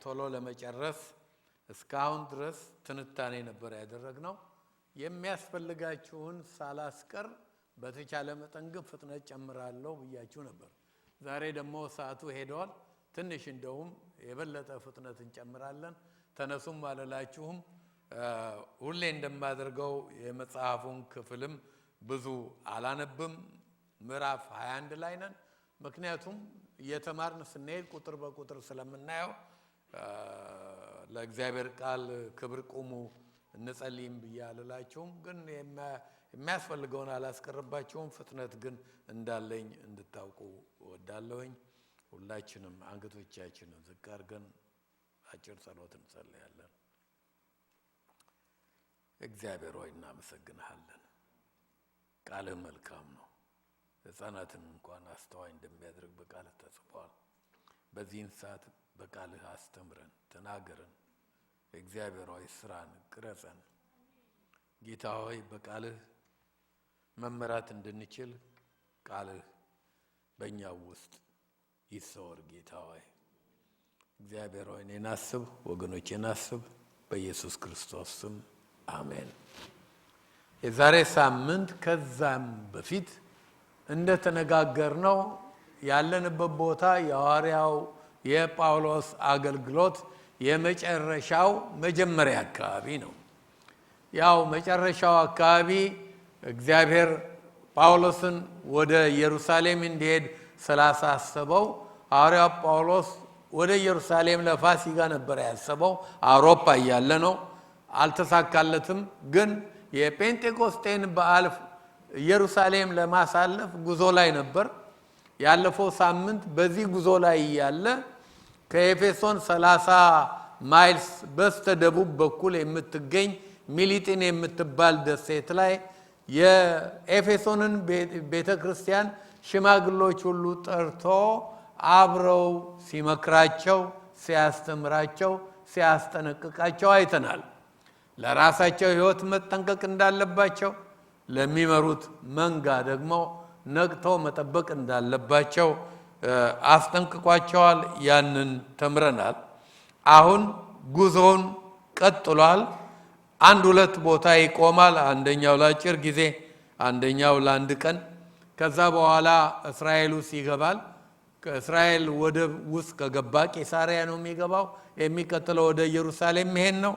ቶሎ ለመጨረስ እስካሁን ድረስ ትንታኔ ነበር ያደረግነው። የሚያስፈልጋችሁን ሳላስቀር በተቻለ መጠን ግን ፍጥነት ጨምራለሁ ብያችሁ ነበር። ዛሬ ደግሞ ሰዓቱ ሄዷል። ትንሽ እንደውም የበለጠ ፍጥነት እንጨምራለን። ተነሱም አለላችሁም። ሁሌ እንደማደርገው የመጽሐፉን ክፍልም ብዙ አላነብም። ምዕራፍ 21 ላይ ነን። ምክንያቱም እየተማርን ስንሄድ ቁጥር በቁጥር ስለምናየው ለእግዚአብሔር ቃል ክብር ቁሙ እንጸልይም ብያለላችሁም። ግን የሚያስፈልገውን አላስቀርባችሁም። ፍጥነት ግን እንዳለኝ እንድታውቁ እወዳለሁኝ። ሁላችንም አንገቶቻችንን ዝቅ አድርገን አጭር ጸሎት እንጸልያለን። እግዚአብሔር ሆይ እናመሰግንሃለን። ቃልህ መልካም ነው። ሕፃናትን እንኳን አስተዋይ እንደሚያደርግ በቃልህ ተጽፏል። በዚህን ሰዓት በቃልህ አስተምረን፣ ተናገረን። እግዚአብሔር ሆይ ስራን ቅረጸን። ጌታ ሆይ በቃልህ መመራት እንድንችል ቃልህ በእኛ ውስጥ ይሰወር። ጌታ ሆይ እግዚአብሔር ሆይ እኔን አስብ፣ ወገኖቼን አስብ። በኢየሱስ ክርስቶስ ስም አሜን። የዛሬ ሳምንት ከዛም በፊት እንደተነጋገርነው ያለንበት ቦታ የሐዋርያው የጳውሎስ አገልግሎት የመጨረሻው መጀመሪያ አካባቢ ነው። ያው መጨረሻው አካባቢ እግዚአብሔር ጳውሎስን ወደ ኢየሩሳሌም እንዲሄድ ስላሳሰበው ሐዋርያው ጳውሎስ ወደ ኢየሩሳሌም ለፋሲካ ነበር ያሰበው። አውሮፓ ያለ ነው፣ አልተሳካለትም። ግን የጴንጤቆስጤን በዓል ኢየሩሳሌም ለማሳለፍ ጉዞ ላይ ነበር። ያለፈው ሳምንት በዚህ ጉዞ ላይ ያለ ከኤፌሶን 30 ማይልስ በስተደቡብ በኩል የምትገኝ ሚሊጢን የምትባል ደሴት ላይ የኤፌሶንን ቤተክርስቲያን ሽማግሌዎች ሁሉ ጠርቶ አብረው ሲመክራቸው፣ ሲያስተምራቸው፣ ሲያስጠነቅቃቸው አይተናል። ለራሳቸው ሕይወት መጠንቀቅ እንዳለባቸው፣ ለሚመሩት መንጋ ደግሞ ነቅተው መጠበቅ እንዳለባቸው አስጠንቅቋቸዋል። ያንን ተምረናል። አሁን ጉዞውን ቀጥሏል። አንድ ሁለት ቦታ ይቆማል። አንደኛው ለአጭር ጊዜ፣ አንደኛው ለአንድ ቀን። ከዛ በኋላ እስራኤል ውስጥ ይገባል። ከእስራኤል ወደብ ውስጥ ከገባ ቄሳሪያ ነው የሚገባው። የሚቀጥለው ወደ ኢየሩሳሌም መሄድ ነው።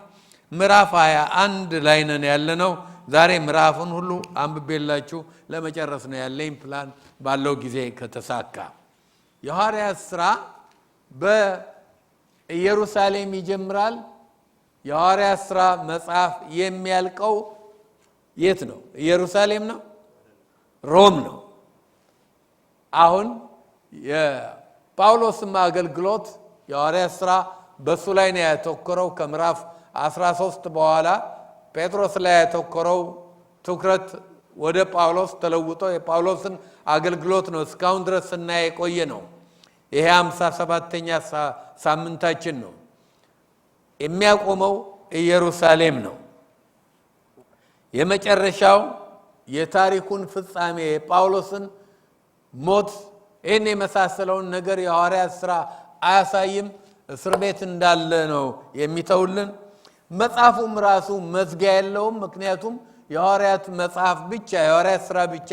ምዕራፍ 21 ላይ ነን ያለነው። ዛሬ ምዕራፉን ሁሉ አንብቤላችሁ ለመጨረስ ነው ያለኝ ፕላን ባለው ጊዜ ከተሳካ። የሐዋርያት ሥራ በኢየሩሳሌም ይጀምራል። የሐዋርያት ሥራ መጽሐፍ የሚያልቀው የት ነው? ኢየሩሳሌም ነው? ሮም ነው? አሁን የጳውሎስም አገልግሎት የሐዋርያት ሥራ በሱ ላይ ነው ያተኮረው። ከምዕራፍ 13 በኋላ ጴጥሮስ ላይ ያተኮረው ትኩረት ወደ ጳውሎስ ተለውጦ የጳውሎስን አገልግሎት ነው እስካሁን ድረስ ስናይ የቆየ ነው። ይሄ 57ኛ ሳምንታችን ነው። የሚያቆመው ኢየሩሳሌም ነው። የመጨረሻው የታሪኩን ፍጻሜ የጳውሎስን ሞት ይህን የመሳሰለውን ነገር የሐዋርያት ሥራ አያሳይም። እስር ቤት እንዳለ ነው የሚተውልን። መጽሐፉም ራሱ መዝጊያ የለውም። ምክንያቱም የሐዋርያት መጽሐፍ ብቻ የሐዋርያት ሥራ ብቻ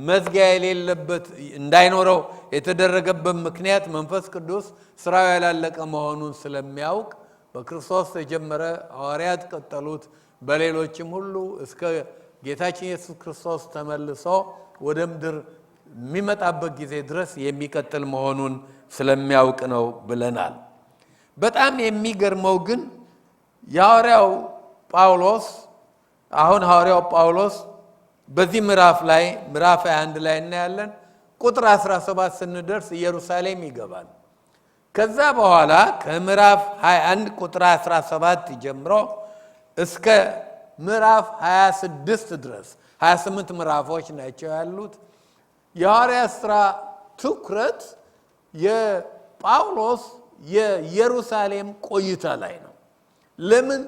መዝጊያ የሌለበት እንዳይኖረው የተደረገበት ምክንያት መንፈስ ቅዱስ ሥራው ያላለቀ መሆኑን ስለሚያውቅ በክርስቶስ ተጀመረ፣ ሐዋርያት ቀጠሉት፣ በሌሎችም ሁሉ እስከ ጌታችን ኢየሱስ ክርስቶስ ተመልሶ ወደ ምድር የሚመጣበት ጊዜ ድረስ የሚቀጥል መሆኑን ስለሚያውቅ ነው ብለናል። በጣም የሚገርመው ግን የሐዋርያው ጳውሎስ አሁን ሐዋርያው ጳውሎስ በዚህ ምዕራፍ ላይ ምዕራፍ 21 ላይ እናያለን። ቁጥር 17 ስንደርስ ኢየሩሳሌም ይገባል። ከዛ በኋላ ከምዕራፍ 21 ቁጥር 17 ጀምሮ እስከ ምዕራፍ 26 ድረስ 28 ምዕራፎች ናቸው ያሉት። የሐዋርያት ሥራ ትኩረት የጳውሎስ የኢየሩሳሌም ቆይታ ላይ ነው። ለምን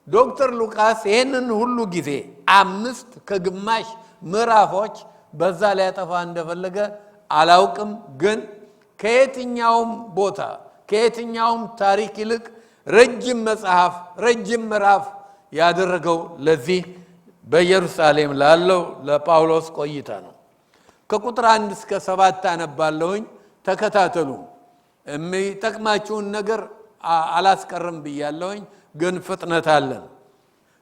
ዶክተር ሉቃስ ይህንን ሁሉ ጊዜ 5 ከግማሽ ምዕራፎች በዛ ላይ ያጠፋ እንደፈለገ አላውቅም። ግን ከየትኛውም ቦታ ከየትኛውም ታሪክ ይልቅ ረጅም መጽሐፍ ረጅም ምዕራፍ ያደረገው ለዚህ በኢየሩሳሌም ላለው ለጳውሎስ ቆይታ ነው። ከቁጥር 1 እስከ 7 አነባለሁኝ፣ ተከታተሉ። የሚጠቅማችሁን ነገር አላስቀርም ብያለሁኝ፣ ግን ፍጥነት አለን።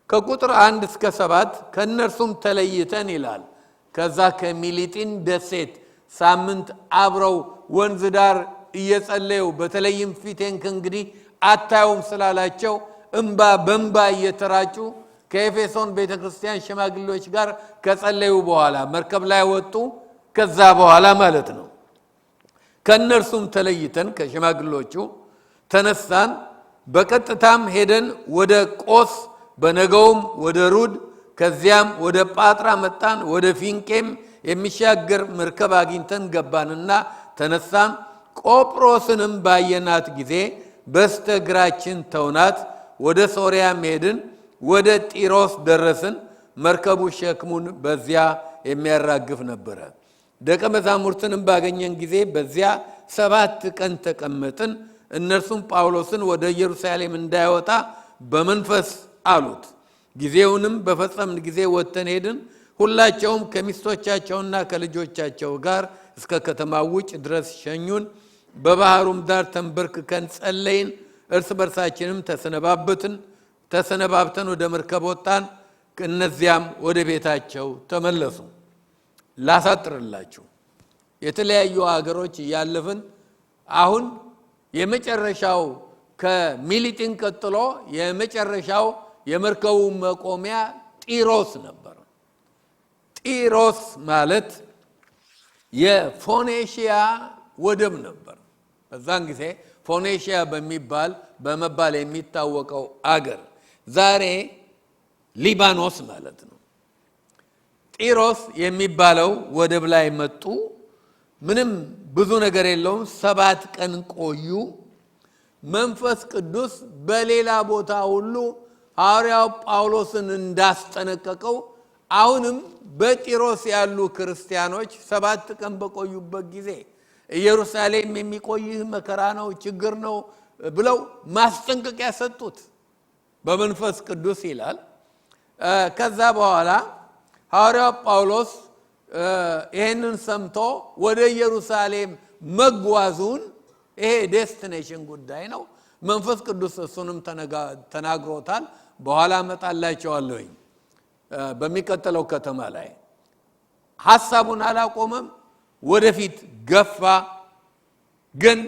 ከቁጥር 1 እስከ 7 ከነርሱም ተለይተን ይላል ከዛ ከሚሊጢን ደሴት ሳምንት አብረው ወንዝ ዳር እየጸለዩ በተለይም ፊቴን ከእንግዲህ አታዩም ስላላቸው እንባ በእንባ እየተራጩ ከኤፌሶን ቤተክርስቲያን ሽማግሌዎች ጋር ከጸለዩ በኋላ መርከብ ላይ ወጡ። ከዛ በኋላ ማለት ነው። ከነርሱም ተለይተን ከሽማግሌዎቹ ተነሳን፣ በቀጥታም ሄደን ወደ ቆስ፣ በነገውም ወደ ሩድ፣ ከዚያም ወደ ጳጥራ መጣን። ወደ ፊንቄም የሚሻገር መርከብ አግኝተን ገባንና ተነሳን። ቆጵሮስንም ባየናት ጊዜ በስተግራችን ተውናት። ወደ ሶርያም ሄድን፣ ወደ ጢሮስ ደረስን። መርከቡ ሸክሙን በዚያ የሚያራግፍ ነበረ። ደቀ መዛሙርትንም ባገኘን ጊዜ በዚያ 7 ቀን ተቀመጥን። እነርሱም ጳውሎስን ወደ ኢየሩሳሌም እንዳይወጣ በመንፈስ አሉት። ጊዜውንም በፈጸምን ጊዜ ወጥተን ሄድን። ሁላቸውም ከሚስቶቻቸውና ከልጆቻቸው ጋር እስከ ከተማው ውጭ ድረስ ሸኙን። በባህሩም ዳር ተንበርክከን ጸለይን። እርስ በርሳችንም ተሰነባብተን ወደ መርከብ ወጣን። እነዚያም ወደ ቤታቸው ተመለሱ። ላሳጥርላችሁ፣ የተለያዩ ሀገሮች ያለፍን አሁን የመጨረሻው ከሚሊጢን ቀጥሎ የመጨረሻው የመርከቡ መቆሚያ ጢሮስ ነበር። ጢሮስ ማለት የፎኔሺያ ወደብ ነበር። በዛን ጊዜ ፎኔሺያ በመባል የሚታወቀው አገር ዛሬ ሊባኖስ ማለት ነው። ጢሮስ የሚባለው ወደብ ላይ መጡ። ምንም ብዙ ነገር የለውም። 7 ቀን ቆዩ። መንፈስ ቅዱስ በሌላ ቦታ ሁሉ ሐዋርያው ጳውሎስን እንዳስጠነቀቀው አሁንም በጢሮስ ያሉ ክርስቲያኖች 7 ቀን በቆዩበት ጊዜ ኢየሩሳሌም የሚቆይህ መከራ ነው፣ ችግር ነው ብለው ማስጠንቀቂያ ሰጡት በመንፈስ ቅዱስ ይላል። ከዛ በኋላ ሐዋርያው ጳውሎስ ይሄንን ሰምቶ ወደ ኢየሩሳሌም መጓዙን፣ ይሄ ዴስቲኔሽን ጉዳይ ነው፣ መንፈስ ቅዱስ እሱንም ተናግሮታል። በኋላ መጣላቸዋለሁኝ በሚቀጥለው ከተማ ላይ ሐሳቡን አላቆመም፣ ወደፊት ገፋ። ግን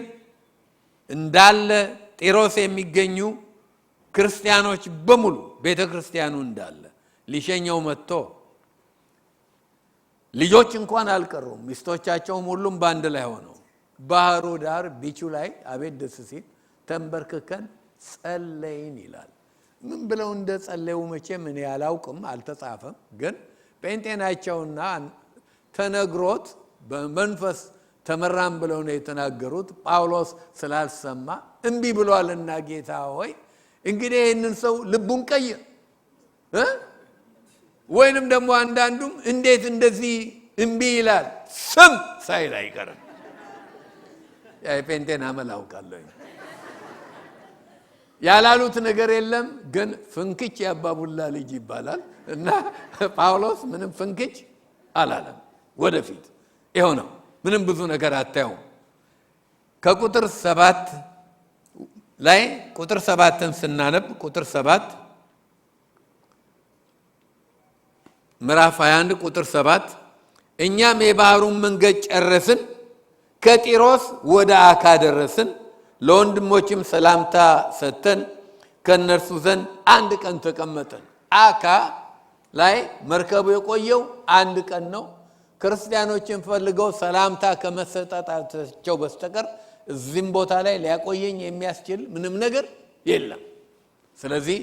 እንዳለ ጢሮስ የሚገኙ ክርስቲያኖች በሙሉ ቤተክርስቲያኑ እንዳለ ሊሸኘው መጥቶ ልጆች እንኳን አልቀሩም፣ ሚስቶቻቸውም ሁሉም ባንድ ላይ ሆነው ባህሩ ዳር ቢቹ ላይ አቤት ደስ ሲል ተንበርክከን ጸለይን ይላል። ምን ብለው እንደጸለዩ መቼም እኔ አላውቅም፣ አልተጻፈም። ግን ጴንጤናቸውና ተነግሮት በመንፈስ ተመራም ብለው ነው የተናገሩት። ጳውሎስ ስላልሰማ እንቢ ብሏልና ጌታ ሆይ እንግዲህ ይህንን ሰው ልቡን ቀይር፣ ወይንም ደግሞ አንዳንዱም እንዴት እንደዚህ እንቢ ይላል ስም ሳይል አይቀርም። የጴንጤን አመል አውቃለሁ። ያላሉት ነገር የለም። ግን ፍንክች ያባቡላ ልጅ ይባላል እና ጳውሎስ ምንም ፍንክች አላለም። ወደፊት ይኸው ነው። ምንም ብዙ ነገር አታዩም። ከቁጥር 7 ላይ ቁጥር 7ን ስናነብ ቁጥር 7 ምዕራፍ 21 ቁጥር 7 እኛም የባህሩን መንገድ ጨረስን፣ ከጢሮስ ወደ አካ ደረስን። ለወንድሞችም ሰላምታ ሰጥተን ከነርሱ ዘንድ 1 ቀን ተቀመጠን። አካ ላይ መርከቡ የቆየው 1 ቀን ነው። ክርስቲያኖችን ፈልገው ሰላምታ ከመሰጣጣቸው በስተቀር እዚህም ቦታ ላይ ሊያቆየኝ የሚያስችል ምንም ነገር የለም። ስለዚህ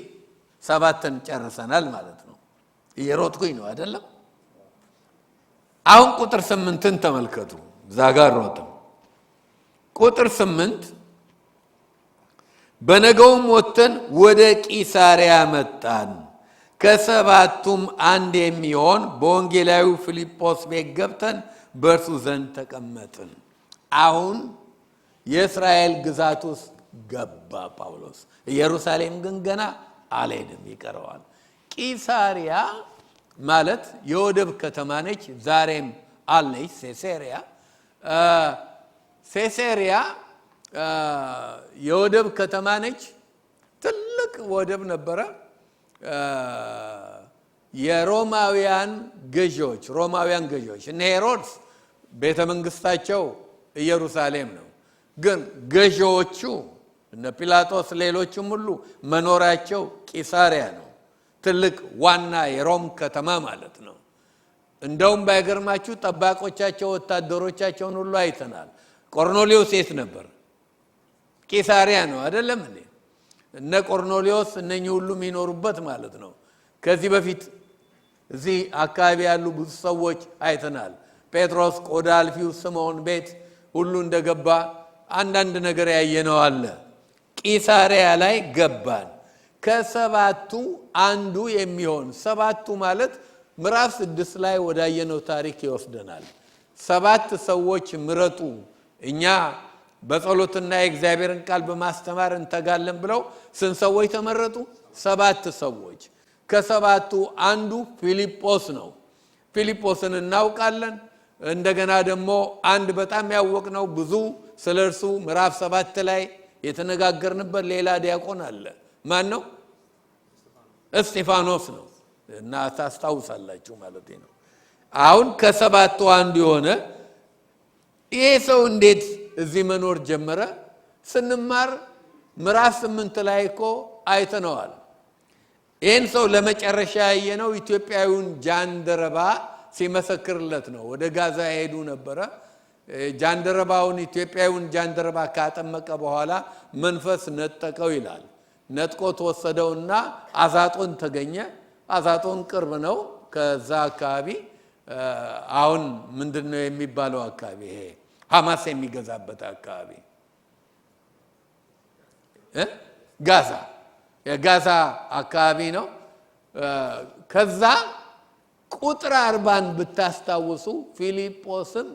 7ን ጨርሰናል ማለት ነው። እየሮጥኩኝ ነው አይደለም። አሁን ቁጥር 8ን ተመልከቱ። ዛጋር ሮጥም ቁጥር 8 በነገውም ወጥተን ወደ ቂሳሪያ መጣን። ከ7ቱም አንድ የሚሆን በወንጌላዊ ፊልጶስ ቤት ገብተን በእርሱ ዘንድ ተቀመጥን። አሁን የእስራኤል ግዛት ውስጥ ገባ ጳውሎስ። ኢየሩሳሌም ግን ገና አልሄድም ይቀረዋል። ቂሳሪያ ማለት የወደብ ከተማ ነች፣ ዛሬም አለች። ሴሴሪያ የወደብ ከተማ ነች። ትልቅ ወደብ ነበረ። የሮማውያን ገዢዎች እነ ሄሮድስ ቤተ መንግስታቸው ኢየሩሳሌም ነው። ግን ገዢዎቹ እነ ጲላጦስ ሌሎችም ሁሉ መኖራቸው ቂሳሪያ ነው። ትልቅ ዋና የሮም ከተማ ማለት ነው። እንደውም ባይገርማችሁ ጠባቆቻቸው ወታደሮቻቸውን ሁሉ አይተናል። ቆርኔሌዎስ የት ነበር? ቂሳሪያ ነው አይደለም እንዴ? እነ ቆርኔሌዎስ እነኚህ ሁሉ የሚኖሩበት ማለት ነው። ከዚህ በፊት እዚህ አካባቢ ያሉ ብዙ ሰዎች አይተናል። ጴጥሮስ ቆዳ አልፊው ስምዖን ቤት ሁሉ እንደገባ አንዳንድ ነገር ያየነው አለ። ቂሳሪያ ላይ ገባን። ከሰባቱ አንዱ የሚሆን ሰባቱ ማለት ምዕራፍ 6 ላይ ወዳየነው ታሪክ ይወስደናል። 7 ሰዎች ምረጡ፣ እኛ በጸሎትና የእግዚአብሔርን ቃል በማስተማር እንተጋለን ብለው ስንት ሰዎች ተመረጡ? 7 ሰዎች። ከሰባቱ አንዱ ፊልጶስ ነው። ፊልጶስን እናውቃለን። እንደገና ደግሞ አንድ በጣም ያወቅነው ብዙ ስለርሱ ምዕራፍ 7 ላይ የተነጋገርንበት ሌላ ዲያቆን አለ። ማን ነው? እስጢፋኖስ ነው። እና ታስታውሳላችሁ ማለት ነው። አሁን ከሰባቱ አንዱ የሆነ ይሄ ሰው እንዴት እዚህ መኖር ጀመረ? ስንማር ምዕራፍ 8 ላይ እኮ አይተነዋል። ይህን ሰው ለመጨረሻ ያየነው ኢትዮጵያዊውን ጃንደረባ ሲመሰክርለት ነው። ወደ ጋዛ ሄዱ ነበረ። ጃንደረባውን ኢትዮጵያዊውን ጃንደረባ ካጠመቀ በኋላ መንፈስ ነጠቀው ይላል። ነጥቆት ወሰደውና አዛጦን ተገኘ። አዛጦን ቅርብ ነው ከዛ አካባቢ። አሁን ምንድነው የሚባለው አካባቢ? ይሄ ሐማስ የሚገዛበት አካባቢ ጋዛ፣ የጋዛ አካባቢ ነው። ከዛ ቁጥር 40ን ብታስታውሱ ፊልጶስም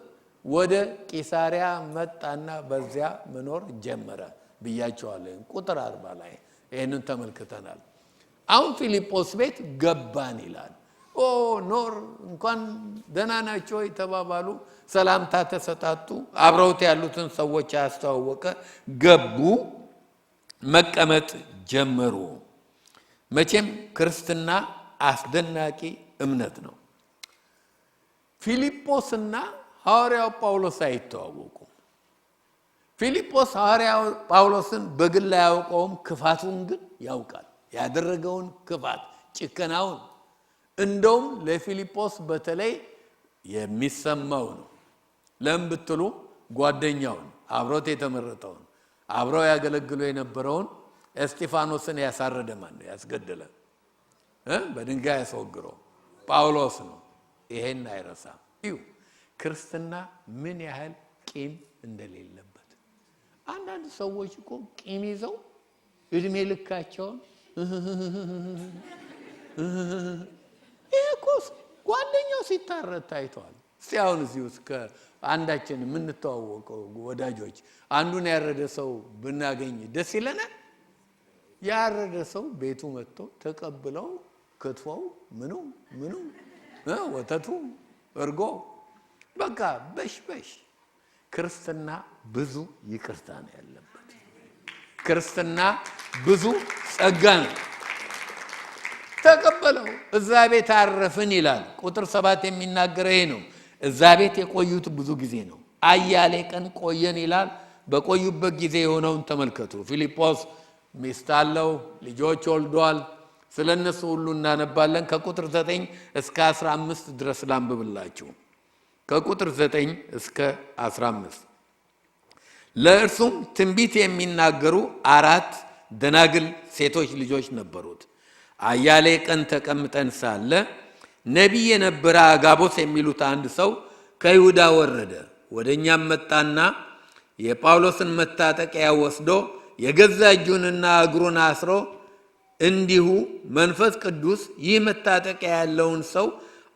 ወደ ቂሳሪያ መጣና በዚያ መኖር ጀመረ ብያቸዋለሁ። ቁጥር 40 ላይ ይሄንን ተመልክተናል። አሁን ፊልጶስ ቤት ገባን ይላል። ኖር እንኳን ደህና ናቸው ተባባሉ፣ ሰላምታ ተሰጣጡ፣ አብረውት ያሉትን ሰዎች አስተዋወቀ፣ ገቡ፣ መቀመጥ ጀመሩ። መቼም ክርስትና አስደናቂ እምነት ነው። ፊልጶስና ሐዋርያው ጳውሎስ አይተዋወቁም። ፊልጶስ ሐዋርያው ጳውሎስን በግል አያውቀውም፣ ክፋቱን ግን ያውቃል። ያደረገውን ክፋት፣ ጭከናውን እንደውም ለፊልጶስ በተለይ የሚሰማው ነው። ለምን ብትሉ ጓደኛውን አብሮት የተመረጠውን አብረው ያገለግሉ የነበረውን እስጢፋኖስን ያሳረደ ማን ነው? ያስገደለ በድንጋይ ያስወግረው ጳውሎስ ነው። ይሄን አይረሳም። እዩ ክርስትና ምን ያህል ቂም እንደሌለበት። አንዳንድ ሰዎች እኮ ቂም ይዘው እድሜ ልካቸውን እኮ ጓደኛው ሲታረድ ታይቷል። እስቲ አሁን እዚህ ውስጥ ከአንዳችን የምንተዋወቀው ወዳጆች አንዱን ያረደ ሰው ብናገኝ ደስ ይለናል? ያረደ ሰው ቤቱ መጥቶ ተቀብለው ክትፎው ምኑ ወተቱ እርጎ በቃ በሽ ክርስትና ብዙ ይቅርታ ነው ያለበት። ክርስትና ብዙ ጸጋ ነው። ተቀበለው እዛ ቤት አረፍን ይላል። ቁጥር 7 የሚናገረው ይሄ ነው። እዛ ቤት የቆዩት ብዙ ጊዜ ነው። አያሌ ቀን ቆየን ይላል። በቆዩበት ጊዜ የሆነውን ተመልከቱ። ፊልጶስ ሚስት አለው፣ ልጆች ወልዷል። ስለነሱ ሁሉ እናነባለን። ከቁጥር 9 እስከ 15 ድረስ ላንብብላችሁ። ከቁጥር 9 እስከ 15 ለእርሱም ትንቢት የሚናገሩ 4 ደናግል ሴቶች ልጆች ነበሩት። አያሌ ቀን ተቀምጠን ሳለ ነቢይ የነበረ አጋቦስ የሚሉት አንድ ሰው ከይሁዳ ወረደ። ወደኛም መጣና የጳውሎስን መታጠቂያ ወስዶ የገዛ እጁንና እግሩን አስሮ እንዲሁ መንፈስ ቅዱስ ይህ መታጠቂያ ያለውን ሰው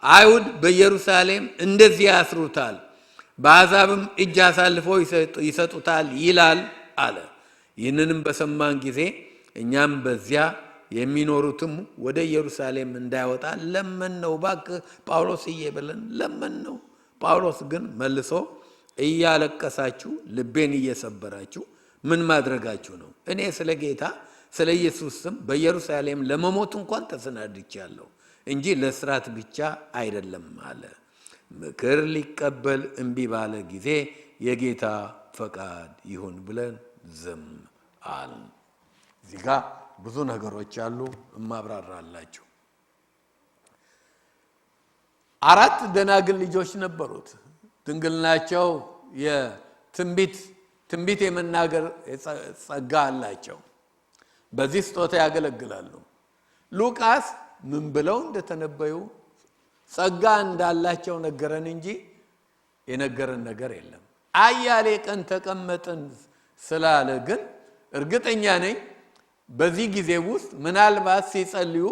አይሁድ በኢየሩሳሌም እንደዚህ ያስሩታል፣ በአሕዛብም እጅ አሳልፈው ይሰጡታል ይላል አለ። ይህንንም በሰማን ጊዜ እኛም በዚያ የሚኖሩትም ወደ ኢየሩሳሌም እንዳይወጣ ለመነው። እባክህ ጳውሎስዬ ብለን ለመነው። ጳውሎስ ግን መልሶ እያለቀሳችሁ ልቤን እየሰበራችሁ ምን ማድረጋችሁ ነው? እኔ ስለ ጌታ ስለ ኢየሱስ ስም በኢየሩሳሌም ለመሞት እንኳን ተሰናድቻለሁ እንጂ ለእስራት ብቻ አይደለም አለ። ምክር ሊቀበል እምቢ ባለ ጊዜ የጌታ ፈቃድ ይሁን ብለን ዝም አልን። እዚህ ጋር ብዙ ነገሮች አሉ እማብራራላችሁ። 4 ደናግል ልጆች ነበሩት። ድንግልናቸው ትንቢት የመናገር ጸጋ አላቸው። በዚህ ስጦታ ያገለግላሉ። ሉቃስ ምን ብለው እንደተነበዩ ጸጋ እንዳላቸው ነገረን እንጂ የነገረን ነገር የለም። አያሌ ቀን ተቀመጥን ስላለ ግን እርግጠኛ ነኝ በዚህ ጊዜ ውስጥ ምናልባት ሲጸልዩ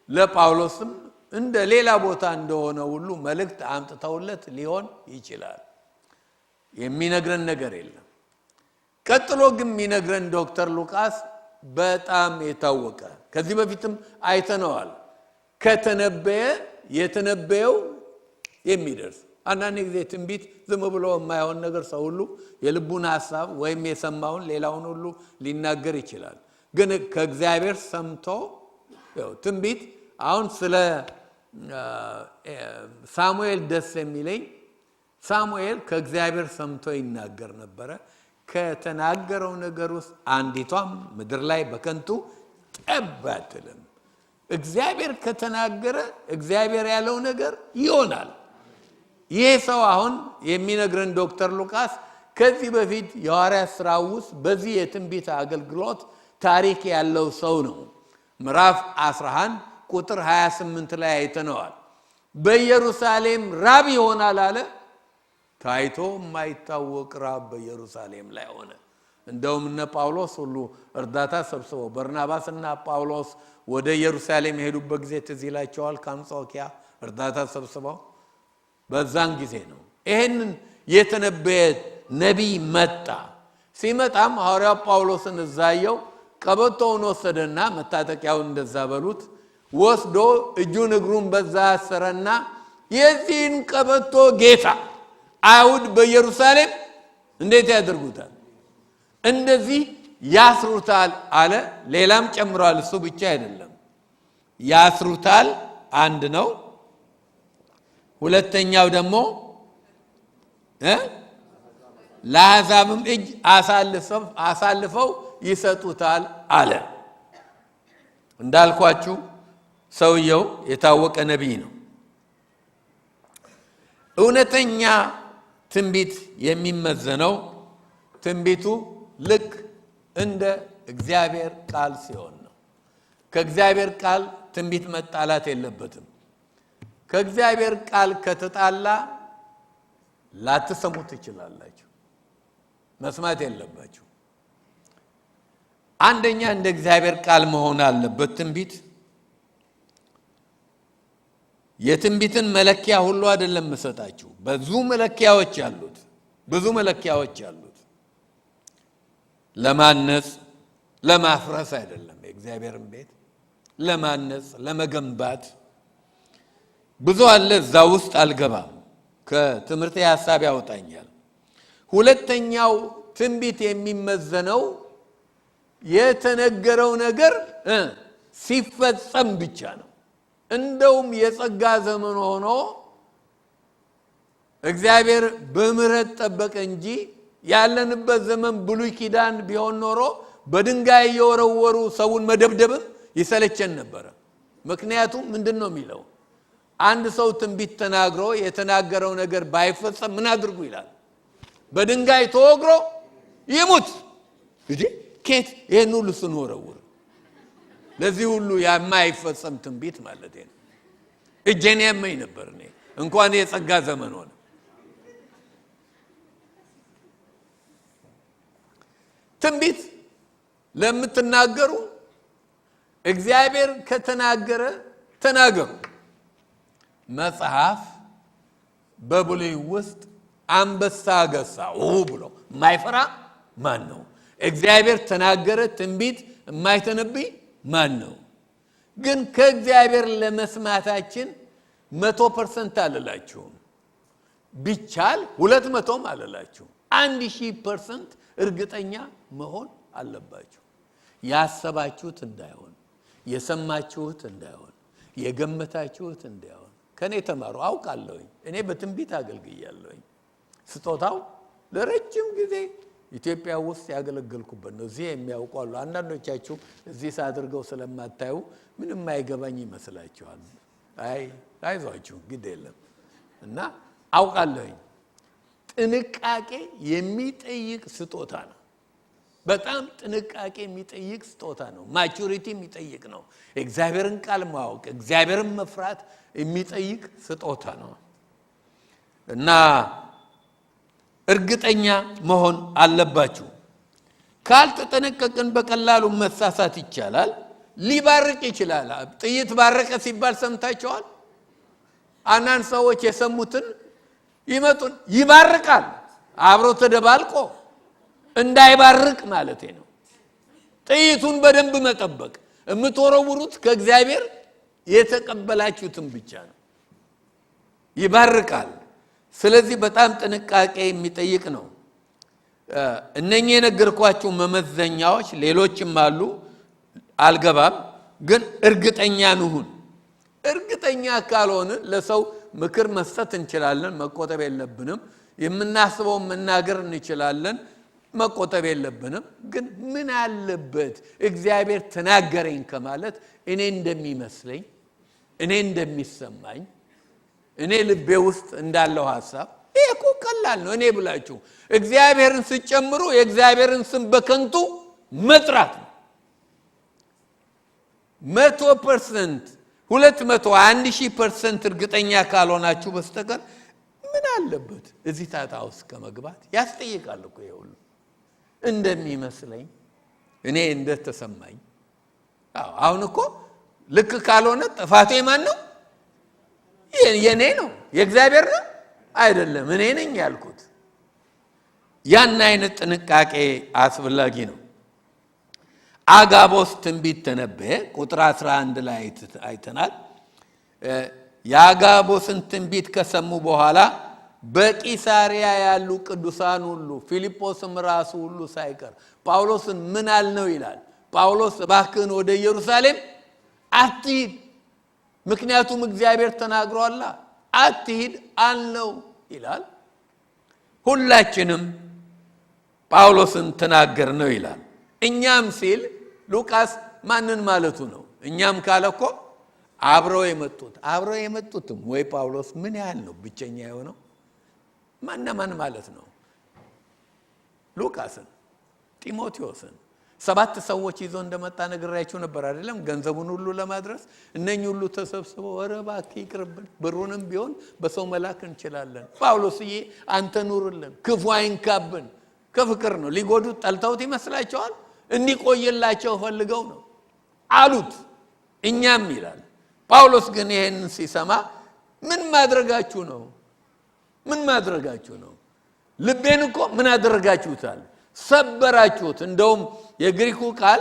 ለጳውሎስም እንደ ሌላ ቦታ እንደሆነ ሁሉ መልእክት አምጥተውለት ሊሆን ይችላል። የሚነግረን ነገር የለም። ቀጥሎ ግን የሚነግረን ዶክተር ሉቃስ በጣም የታወቀ ከዚህ በፊትም አይተነዋል። የተነበየው የሚደርስ አንዳንድ ጊዜ ትንቢት ዝም ብሎ የማይሆን ነገር ሰው ሁሉ የልቡን ሐሳብ ወይም የሰማውን ሌላውን ሁሉ ሊናገር ይችላል። ግን ከእግዚአብሔር ሰምቶ ትንቢት አሁን ስለ ሳሙኤል ደስ የሚለኝ ሳሙኤል ከእግዚአብሔር ሰምቶ ይናገር ነበረ። ከተናገረው ነገር ውስጥ አንዲቷም ምድር ላይ በከንቱ ጠብ አትልም። እግዚአብሔር ከተናገረ እግዚአብሔር ያለው ነገር ይሆናል። ይሄ ሰው አሁን የሚነግረን ዶክተር ሉቃስ ከዚህ በፊት የሐዋርያት ሥራ ውስጥ በዚህ የትንቢት አገልግሎት ታሪክ ያለው ሰው ነው። ምዕራፍ 11 ቁጥር 28 ላይ አይተነዋል። በኢየሩሳሌም ራብ ይሆናል አለ። ታይቶ የማይታወቅ ራብ በኢየሩሳሌም ላይ ሆነ። እንደውም እነ ጳውሎስ ሁሉ እርዳታ ሰብስበው በርናባስና ጳውሎስ ወደ ኢየሩሳሌም የሄዱበት ጊዜ ትዝ ይላቸዋል። ከአንጾኪያ እርዳታ ሰብስበው በዛን ጊዜ ነው ይሄንን የተነበየ ነቢይ መጣ። ሲመጣም ሐዋርያው ጳውሎስን እዛየው ቀበቶውን ወሰደና መታጠቂያውን እንደዛ በሉት ወስዶ እጁን እግሩን በዛ አሰረና የዚህን ቀበቶ ጌታ አይሁድ በኢየሩሳሌም እንዴት ያደርጉታል? እንደዚህ ያስሩታል አለ። ሌላም ጨምሯል። እሱ ብቻ አይደለም። ያስሩታል አንድ ነው። ሁለተኛው ደግሞ ለአሕዛብም እጅ አሳልፈው ይሰጡታል አለ። እንዳልኳችሁ ሰውየው የታወቀ ነቢይ ነው። እውነተኛ ትንቢት የሚመዘነው ትንቢቱ ልክ እንደ እግዚአብሔር ቃል ሲሆን ነው። ከእግዚአብሔር ቃል ትንቢት መጣላት የለበትም። ከእግዚአብሔር ቃል ከተጣላ ላትሰሙ ትችላላችሁ፣ መስማት የለባችሁ። አንደኛ እንደ እግዚአብሔር ቃል መሆን አለበት ትንቢት። የትንቢትን መለኪያ ሁሉ አይደለም መሰጣችሁ። ብዙ መለኪያዎች አሉት። ለማነጽ ለማፍረስ አይደለም። የእግዚአብሔርን ቤት ለማነጽ ለመገንባት ብዙ አለ። እዛ ውስጥ አልገባም። ከትምህርት ሐሳብ ያወጣኛል። ሁለተኛው ትንቢት የሚመዘነው የተነገረው ነገር ሲፈጸም ብቻ ነው። እንደውም የጸጋ ዘመን ሆኖ እግዚአብሔር በምህረት ጠበቀ እንጂ ያለንበት ዘመን ብሉይ ኪዳን ቢሆን ኖሮ በድንጋይ እየወረወሩ ሰውን መደብደብም ይሰለቸን ነበረ። ምክንያቱም ምንድነው የሚለው? አንድ ሰው ትንቢት ተናግሮ የተናገረው ነገር ባይፈጸም ምን አድርጉ ይላል? በድንጋይ ተወግሮ ይሙት። እጂ ከት ይሄን ሁሉ ስንወረውር ለዚህ ሁሉ የማይፈጸም ትንቢት ማለት ነው። እጄን ያመኝ ነበር እኔ እንኳን የጸጋ ዘመን ሆነ። ትንቢት ለምትናገሩ እግዚአብሔር ከተናገረ ተናገሩ። መጽሐፍ በብሉይ ውስጥ አንበሳ ገሳ ብሎ ማይፈራ ማን ነው? እግዚአብሔር ተናገረ ትንቢት የማይተነብይ ማን ነው? ግን ከእግዚአብሔር ለመስማታችን 100% አልላችሁም። ቢቻል 200 አልላችሁም። 1000% እርግጠኛ መሆን አለባችሁ። ያሰባችሁት እንዳይሆን፣ የሰማችሁት እንዳይሆን፣ የገመታችሁት እንዳይሆን። ከኔ ተማሩ። አውቃለሁኝ። እኔ በትንቢት አገልግያለሁኝ። ስጦታው ለረጅም ጊዜ ኢትዮጵያ ውስጥ ያገለገልኩበት ነው። እዚህ የሚያውቁ አንዳንዶቻችሁ እዚህ ሳድርገው ስለማታዩ ምንም አይገባኝ ይመስላችኋል። አይዟችሁ ግድ የለም እና አውቃለሁኝ። ጥንቃቄ የሚጠይቅ ስጦታ ነው። በጣም ጥንቃቄ የሚጠይቅ ስጦታ ነው። ማቹሪቲ የሚጠይቅ ነው። እግዚአብሔርን ቃል ማወቅ፣ እግዚአብሔርን መፍራት የሚጠይቅ ስጦታ ነው እና እርግጠኛ መሆን አለባችሁ። ካልተጠነቀቅን በቀላሉ መሳሳት ይቻላል። ሊባርክ ይችላል። ጥይት ባረቀ ሲባል ሰምታችኋል? አንዳንድ ሰዎች የሰሙትን ይመጡን ይባርካል። አብሮ ተደባልቆ እንዳይባርክ ማለት ነው። ጥይቱን በደንብ መጠበቅ። የምትወረውሩት ከእግዚአብሔር የተቀበላችሁትን ብቻ ነው። ይባርካል። ስለዚህ በጣም ጥንቃቄ የሚጠይቅ ነው። እነኚህ የነገርኳችሁ መመዘኛዎች ሌሎችም አሉ፣ አልገባም። ግን እርግጠኛ እንሁን። እርግጠኛ ካልሆነ ለሰው ምክር መስጠት እንችላለን፣ መቆጠብ የለብንም። የምናስበው መናገር እንችላለን፣ መቆጠብ የለብንም። ግን ምን አለበት እግዚአብሔር ተናገረኝ ከማለት እኔ እንደሚመስለኝ፣ እኔ እንደሚሰማኝ፣ እኔ ልቤ ውስጥ እንዳለው ሐሳብ ይሄ እኮ ቀላል ነው። እኔ ብላችሁ እግዚአብሔርን ሲጨምሩ የእግዚአብሔርን ስም በከንቱ መጥራት ነው። 100% 200 1000% እርግጠኛ ካልሆናችሁ በስተቀር ምን አለበት እዚህ ታታ ውስጥ ከመግባት? ያስጠይቃል እኮ ይሁን እንደሚመስለኝ፣ እኔ እንደተሰማኝ። አሁን እኮ ልክ ካልሆነ ጥፋቱ የማን ነው? የኔ ነው? የእግዚአብሔር ነው? አይደለም፣ እኔ ነኝ ያልኩት። ያን አይነት ጥንቃቄ አስፈላጊ ነው። አጋቦስ ትንቢት ተነበየ። ቁጥር 11 ላይ አይተናል። የአጋቦስን ትንቢት ከሰሙ በኋላ በቂሳሪያ ያሉ ቅዱሳን ሁሉ፣ ፊልጶስም ራሱ ሁሉ ሳይቀር ጳውሎስን ምን አልነው ይላል። ጳውሎስ እባክህን ወደ ኢየሩሳሌም አትሂድ፣ ምክንያቱም እግዚአብሔር ተናግሯል፣ አትሂድ አልነው ይላል። ሁላችንም ጳውሎስን ተናገር ነው ይላል። እኛም ሲል ሉቃስ ማንን ማለቱ ነው? እኛም ካለኮ አብረው የመጡትም ወይ ጳውሎስ ምን ያህል ነው ብቸኛ የሆነው? ማን ማለት ነው? ሉቃስን፣ ጢሞቴዎስን 7 ሰዎች ይዞ እንደመጣ ነግራችሁ ነበር አይደለም? ገንዘቡን ሁሉ ለማድረስ እነኚህ ሁሉ ተሰብስበው ኧረ እባክህ ይቅርብን፣ ብሩንም ቢሆን በሰው መላክ እንችላለን፣ ጳውሎስዬ አንተ ኑርልን፣ ክፉ አይንካብን። ከፍቅር ነው። ሊጎዱት ጠልተውት ይመስላቸዋል? እንዲቆይላቸው ፈልገው ነው አሉት። እኛም ይላል። ጳውሎስ ግን ይሄንን ሲሰማ ምን ማድረጋችሁ ነው? ምን ማድረጋችሁ ነው? ልቤን እኮ ምን አደረጋችሁታል? ሰበራችሁት። እንደውም የግሪኩ ቃል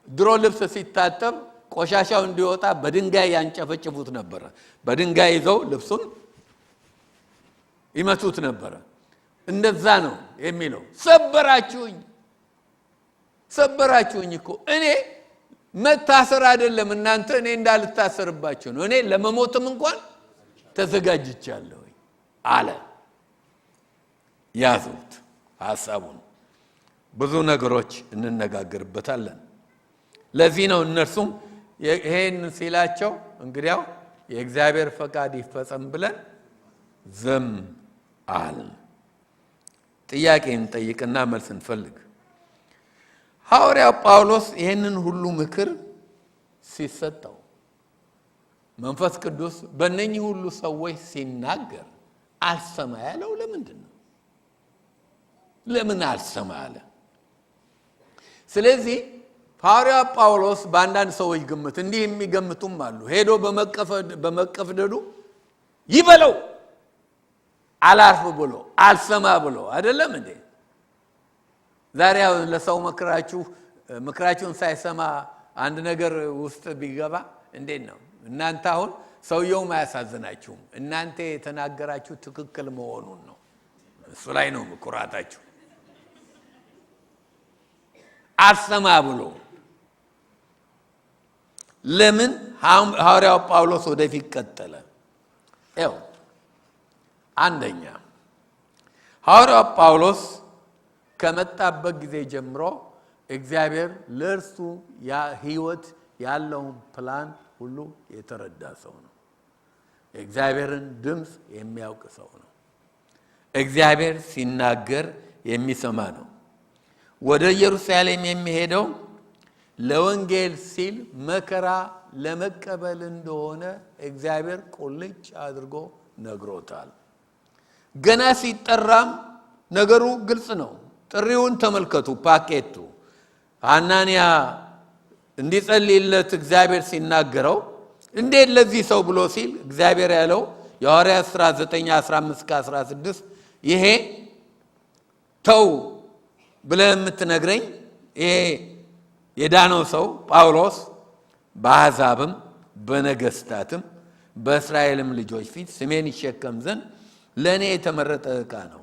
ድሮ ልብስ ሲታጠብ ቆሻሻው እንዲወጣ በድንጋይ ያንጨፈጭፉት ነበር። በድንጋይ ይዘው ልብሱን ይመቱት ነበር። እንደዛ ነው የሚለው። ሰበራችሁኝ እኮ። እኔ መታሰር አይደለም እናንተ እኔ እንዳልታሰርባችሁ ነው። እኔ ለመሞትም እንኳን ተዘጋጅቻለሁ አለ። ያዙት ሐሳቡን። ብዙ ነገሮች እንነጋገርበታለን። ለዚህ ነው እነርሱም ይሄን ሲላቸው እንግዲያው የእግዚአብሔር ፈቃድ ይፈጸም ብለን ዝም አልን። ጥያቄን ጠይቅና መልስ እንፈልግ። ሐዋርያው ጳውሎስ ይሄንን ሁሉ ምክር ሲሰጠው መንፈስ ቅዱስ በእነኚህ ሁሉ ሰዎች ሲናገር አልሰማ ያለው ለምንድን ነው? ለምን አልሰማ ያለ? ስለዚህ ሐዋርያው ጳውሎስ በአንዳንድ ሰዎች ግምት እንዲህ የሚገምቱም አሉ። ሄዶ በመቀፍደዱ ይበለው አላርፍ ብሎ አልሰማ ብሎ አይደለም እንዴ? ዛሬ ለሰው ምክራችሁን ሳይሰማ አንድ ነገር ውስጥ ቢገባ እንዴት ነው? እናንተ አሁን ሰውየው ማያሳዝናችሁም፣ እናንተ የተናገራችሁ ትክክል መሆኑን ነው። እሱ ላይ ነው ኩራታችሁ። አሰማ ብሎ ለምን ሐዋርያው ጳውሎስ ወደፊት ቀጠለ? አንደኛ ሐዋርያው ጳውሎስ ከመጣበት ጊዜ ጀምሮ እግዚአብሔር ለእርሱ ህይወት ያለውን ፕላን ሁሉ የተረዳ ሰው ነው። እግዚአብሔርን ድምፅ የሚያውቅ ሰው ነው። እግዚአብሔር ሲናገር የሚሰማ ነው። ወደ ኢየሩሳሌም የሚሄደው ለወንጌል ሲል መከራ ለመቀበል እንደሆነ እግዚአብሔር ቁልጭ አድርጎ ነግሮታል። ገና ሲጠራም ነገሩ ግልጽ ነው። ጥሪውን ተመልከቱ። ፓኬቱ ሐናንያ እንዲጸልይለት እግዚአብሔር ሲናገረው እንዴት ለዚህ ሰው ብሎ ሲል እግዚአብሔር ያለው የሐዋርያት ሥራ 9:15-16 ይሄ ተው ብለህ የምትነግረኝ ይሄ የዳነው ሰው ጳውሎስ በአሕዛብም በነገስታትም በእስራኤልም ልጆች ፊት ስሜን ይሸከም ዘንድ ለእኔ የተመረጠ ዕቃ ነው።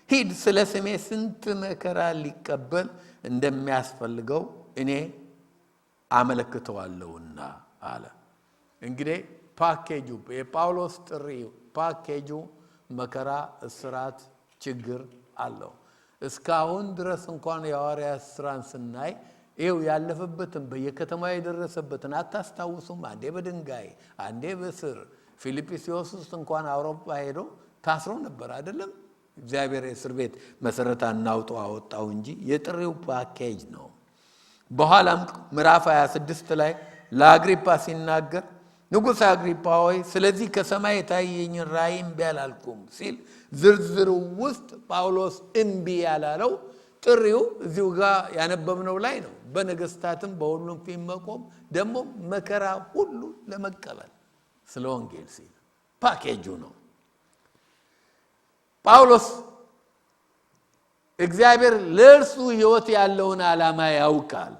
ሂድ፣ ስለ ስሜ ስንት መከራ ሊቀበል እንደሚያስፈልገው እኔ አመለክተዋለሁና አለ። እንግዲህ ፓኬጁ የጳውሎስ ጥሪ ፓኬጁ መከራ፣ እስራት፣ ችግር አለው። እስካሁን ድረስ እንኳን የሐዋርያት ሥራን ስናይ ይኸው ያለፈበትን በየከተማ የደረሰበትን አታስታውሱም? አንዴ በድንጋይ አንዴ በስር ፊልጵስዩስ ውስጥ እንኳን አውሮፓ ሄዶ ታስሮ ነበር አይደለም? እግዚአብሔር የእስር ቤት መሰረት አወጣው እንጂ የጥሪው ፓኬጅ ነው። በኋላም ምዕራፍ 26 ላይ ለአግሪጳ ሲናገር ንጉሥ አግሪጳ ሆይ ስለዚህ ከሰማይ የታየኝን ራእይ እምቢ አላልኩም ሲል ዝርዝሩ ውስጥ ጳውሎስ እምቢ ያላለው ጥሪው እዚሁ ጋር ያነበብነው ላይ ነው። በነገስታትም በሁሉም ፊት መቆም ደግሞ መከራ ሁሉ ለመቀበል ስለ ወንጌል ሲል ፓኬጁ ነው። ጳውሎስ እግዚአብሔር ለእርሱ ሕይወት ያለውን ዓላማ ያውቃል።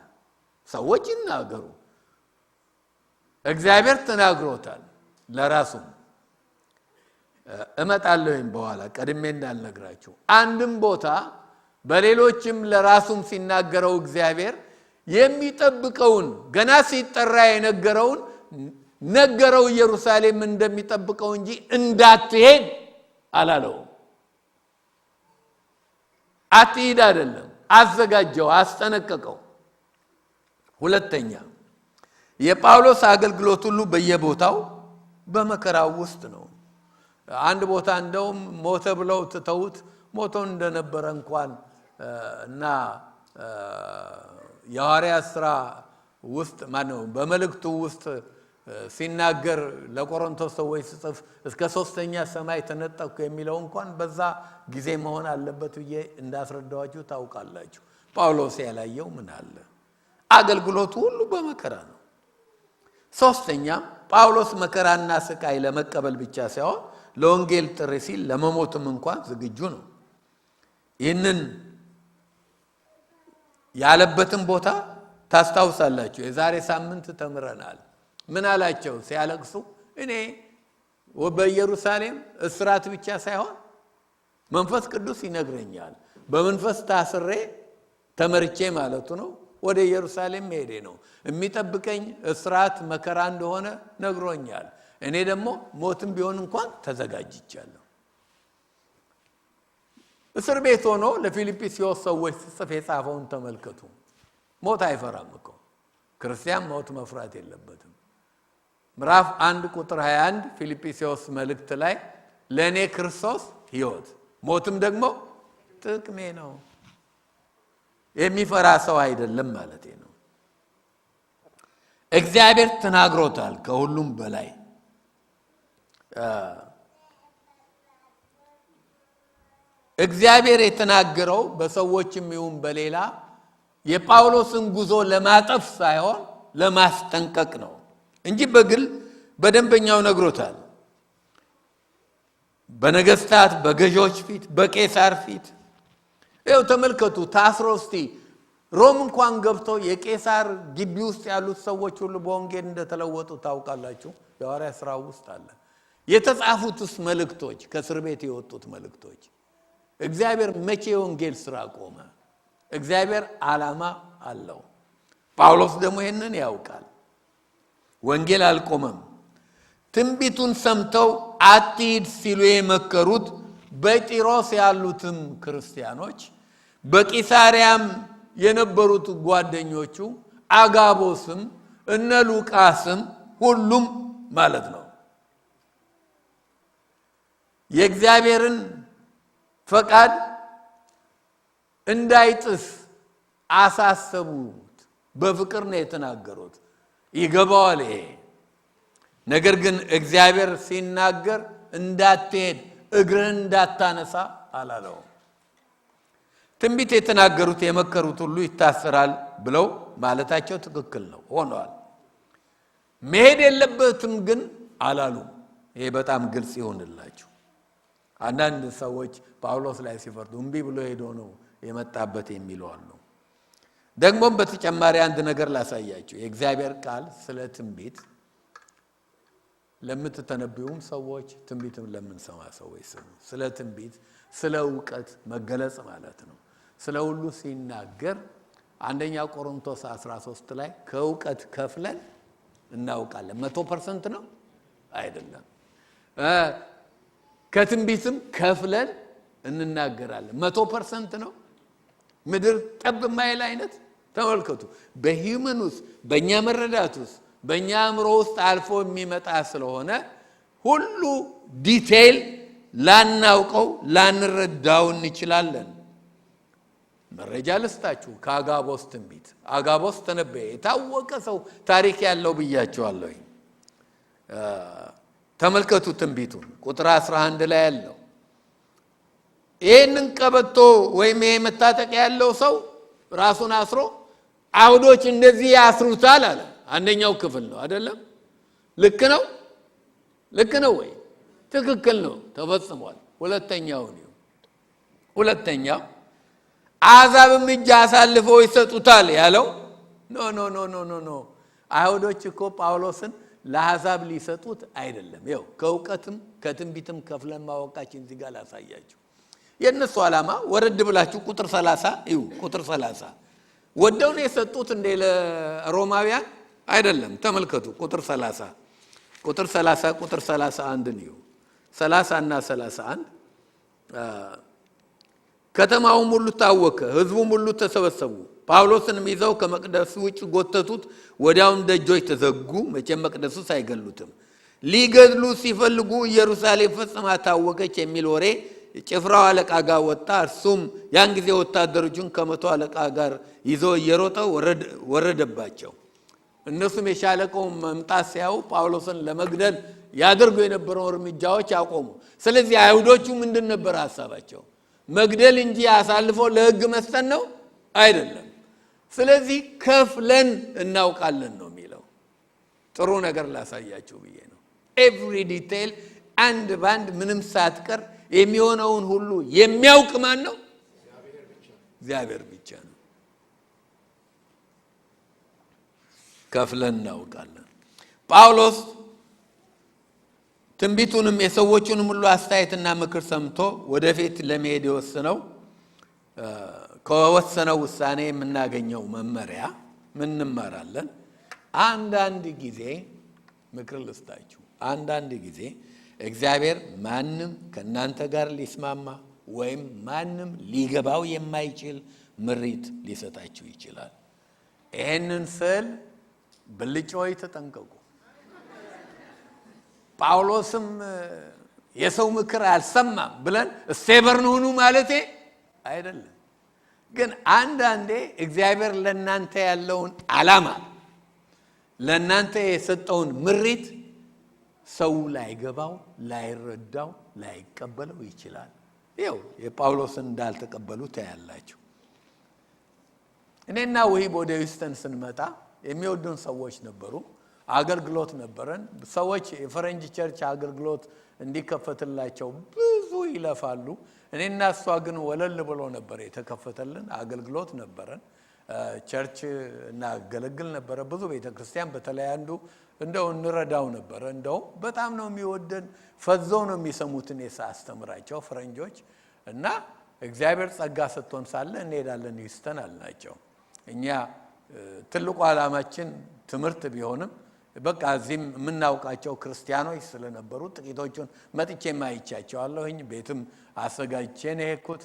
ሰዎች ይናገሩ፣ እግዚአብሔር ተናግሮታል። ለራሱም እመጣለሁኝ በኋላ ቀድሜ እንዳልነግራችሁ አንድም ቦታ በሌሎችም ለራሱም ሲናገረው እግዚአብሔር የሚጠብቀውን ገና ሲጠራ የነገረውን ነገረው። ኢየሩሳሌም እንደሚጠብቀው እንጂ እንዳትሄድ አላለውም። አትሂድ አይደለም፣ አዘጋጀው፣ አስጠነቀቀው። ሁለተኛ የጳውሎስ አገልግሎት ሁሉ በየቦታው በመከራው ውስጥ ነው። አንድ ቦታ እንደውም ሞተ ብለው ትተውት ሞቶ እንደነበረ እንኳን እና የሐዋርያት ሥራ ውስጥ ማነው በመልእክቱ ውስጥ ሲናገር ለቆሮንቶስ ሰዎች ሲጽፍ እስከ 3ኛ ሰማይ ተነጠቅኩ የሚለው እንኳን በዛ ጊዜ መሆን አለበት ብዬ እንዳስረዳዋችሁ ታውቃላችሁ። ጳውሎስ ያላየው ምን አለ? አገልግሎቱ ሁሉ በመከራ ነው። ሶስተኛ ጳውሎስ መከራና ስቃይ ለመቀበል ብቻ ሳይሆን ለወንጌል ጥሪ ሲል ለመሞትም እንኳን ዝግጁ ነው። ይህንን ያለበትን ቦታ ታስታውሳላችሁ። የዛሬ ሳምንት ተምረናል። ምን አላቸው ሲያለቅሱ? እኔ በኢየሩሳሌም እስራት ብቻ ሳይሆን መንፈስ ቅዱስ ይነግረኛል፣ በመንፈስ ታስሬ ተመርቼ ማለቱ ነው ወደ ኢየሩሳሌም መሄዴ ነው። የሚጠብቀኝ እስራት መከራ እንደሆነ ነግሮኛል። እኔ ደግሞ ሞትም ቢሆን እንኳን ተዘጋጅቻለሁ። እስር ቤት ሆኖ ለፊልጵስዩስ ሰዎች ጽፎ የጻፈውን ተመልከቱ። ሞት አይፈራም እኮ ክርስቲያን ሞት መፍራት የለበትም። ምዕራፍ 1 ቁጥር 21 ፊልጵስዩስ መልእክት ላይ ለእኔ ክርስቶስ ሕይወት ሞትም ደግሞ ጥቅሜ ነው። የሚፈራ ሰው አይደለም ማለት ነው። እግዚአብሔር ተናግሮታል። ከሁሉም በላይ እግዚአብሔር የተናገረው በሰዎችም ይሁን በሌላ የጳውሎስን ጉዞ ለማጠፍ ሳይሆን ለማስጠንቀቅ ነው እንጂ በግል በደንበኛው ነግሮታል። በነገስታት በገዦች ፊት በቄሳር ፊት ይኸው ተመልከቱ። ታስሮ እስቲ ሮም እንኳን ገብቶ የቄሳር ግቢ ውስጥ ያሉት ሰዎች ሁሉ በወንጌል እንደተለወጡ ታውቃላችሁ። የሐዋርያት ሥራ ውስጥ አለ። የተጻፉትስ መልእክቶች፣ ከእስር ቤት የወጡት መልእክቶች። እግዚአብሔር መቼ የወንጌል ሥራ ቆመ? እግዚአብሔር ዓላማ አለው። ጳውሎስ ደግሞ ይህንን ያውቃል። ወንጌል አልቆመም። ትንቢቱን ሰምተው አትሂድ ሲሉ የመከሩት በጢሮስ ያሉትም ክርስቲያኖች፣ በቂሳሪያም የነበሩት ጓደኞቹ አጋቦስም እነ ሉቃስም ሁሉም ማለት ነው የእግዚአብሔርን ፈቃድ እንዳይጥስ አሳሰቡት። በፍቅር ነው የተናገሩት። ይገባዋል ይሄ ነገር። ግን እግዚአብሔር ሲናገር እንዳትሄድ እግርህን እንዳታነሳ አላለው። ትንቢት የተናገሩት የመከሩት ሁሉ ይታሰራል ብለው ማለታቸው ትክክል ነው፣ ሆኗል። መሄድ የለበትም ግን አላሉ። ይሄ በጣም ግልጽ ይሆንላችሁ። አንዳንድ ሰዎች ጳውሎስ ላይ ሲፈርዱ እምቢ ብሎ ሄዶ ነው የመጣበት የሚሉ አሉ። ደግሞም በተጨማሪ አንድ ነገር ላሳያችሁ። የእግዚአብሔር ቃል ስለ ትንቢት ለምትተነብዩም ሰዎች ትንቢትም ለምንሰማ ሰዎች ስለ ትንቢት ስለ ዕውቀት መገለጽ ማለት ነው። ስለ ሁሉ ሲናገር አንደኛ ቆሮንቶስ 13 ላይ ከዕውቀት ከፍለን እናውቃለን። 100% ነው አይደለም። ከትንቢትም ከፍለን እንናገራለን። 100% ነው። ምድር ጠብ ማይል አይነት ተመልከቱ። በሂውመን ውስጥ በእኛ መረዳት ውስጥ በእኛ አእምሮ ውስጥ አልፎ የሚመጣ ስለሆነ ሁሉ ዲቴይል ላናውቀው ላንረዳው እንችላለን። መረጃ ልስጣችሁ ከአጋቦስ ትንቢት። አጋቦስ ተነበየ። የታወቀ ሰው ታሪክ ያለው ብያቸዋለሁ። ተመልከቱ ትንቢቱን ቁጥር 11 ላይ ያለው ይህንን ቀበቶ ወይም ይሄ መታጠቂያ ያለው ሰው ራሱን አስሮ አይሁዶች እንደዚህ ያስሩታል አለ። አንደኛው ክፍል ነው አይደለም? ልክ ነው? ልክ ነው ወይ? ትክክል ነው፣ ተፈጽሟል። ሁለተኛው አሕዛብም እጅ አሳልፈው ይሰጡታል ያለው ኖ ኖ ኖ ኖ ኖ ኖ። አይሁዶች እኮ ጳውሎስን ለአሕዛብ ሊሰጡት አይደለም። ይኸው ከዕውቀትም ከትንቢትም ከፍለን ማወቃችን እዚህ ጋር ላሳያችሁ። የእነሱ ዓላማ ወረድ ብላችሁ ቁጥር 30 እዩ። ቁጥር 30 ወደው ነው የሰጡት እንደ ለሮማውያን አይደለም። ተመልከቱ ቁጥር 30 ቁጥር 31 ነው። 30 እና 31 ከተማውም ሁሉ ታወከ፣ ሕዝቡም ሁሉ ተሰበሰቡ። ጳውሎስንም ይዘው ከመቅደሱ ውጭ ጎተቱት። ወዲያውም ደጆች ተዘጉ። መቼም መቅደሱ ሳይገሉትም ሊገድሉ ሲፈልጉ ኢየሩሳሌም ፈጽማ ታወከች የሚል ወሬ ጭፍራው አለቃ ጋር ወጣ። እርሱም ያን ጊዜ ወታደሮቹን ከመቶ አለቃ ጋር ይዞ እየሮጠ ወረደባቸው። እነሱም የሻለቃውን መምጣት ሲያዩ ጳውሎስን ለመግደል ያደርጉ የነበረው እርምጃዎች አቆሙ። ስለዚህ አይሁዶቹ ምንድን ነበር ሐሳባቸው? መግደል እንጂ አሳልፎ ለሕግ መስጠት ነው አይደለም። ስለዚህ ከፍለን እናውቃለን ነው የሚለው። ጥሩ ነገር ላሳያችሁ ብዬ ነው። ኤቭሪ ዲቴይል አንድ ባንድ ምንም ሳትቀር የሚሆነውን ሁሉ የሚያውቅ ማን ነው? እግዚአብሔር ብቻ ነው። ከፍለን እናውቃለን። ጳውሎስ ትንቢቱንም የሰዎቹንም ሁሉ አስተያየትና ምክር ሰምቶ ወደፊት ለመሄድ የወሰነው ከወሰነው ውሳኔ የምናገኘው መመሪያ ምን እንማራለን? አንዳንድ ጊዜ ምክር ልስጣችሁ። አንዳንድ ጊዜ እግዚአብሔር ማንም ከናንተ ጋር ሊስማማ ወይም ማንም ሊገባው የማይችል ምሪት ሊሰጣችሁ ይችላል። ይሄንን ስል ብልጮች ተጠንቀቁ። ጳውሎስም የሰው ምክር አልሰማም ብለን ስቴበርን ሁኑ ማለቴ አይደለም። ግን አንዳንዴ እግዚአብሔር ለናንተ ያለውን ዓላማ ለናንተ የሰጠውን ምሪት ሰው ላይገባው ላይረዳው ላይቀበለው ይችላል። ይኸው የጳውሎስን እንዳልተቀበሉ ታያላችሁ። እኔና ወሂብ ወደ ሂውስተን ስንመጣ የሚወዱን ሰዎች ነበሩ። አገልግሎት ነበረን። ሰዎች የፈረንጅ ቸርች አገልግሎት እንዲከፈትላቸው ብዙ ይለፋሉ። እኔና እሷ ግን ወለል ብሎ ነበር የተከፈተልን። አገልግሎት ነበረን። ቸርች እናገለግል ነበር። ብዙ ቤተክርስቲያን በተለይ አንዱ እንደው እንረዳው ነበር። እንደው በጣም ነው የሚወደን፣ ፈዘው ነው የሚሰሙትን አስተምራቸው ፈረንጆች። እና እግዚአብሔር ጸጋ ሰጥቶን ሳለ እንሄዳለን ሂውስተን አልናቸው። እኛ ትልቁ ዓላማችን ትምህርት ቢሆንም በቃ እዚህም የምናውቃቸው ክርስቲያኖች ስለነበሩ ጥቂቶቹን መጥቼ ማይቻቸዋለሁኝ። ቤትም አሰጋጅቼ ነው የሄድኩት።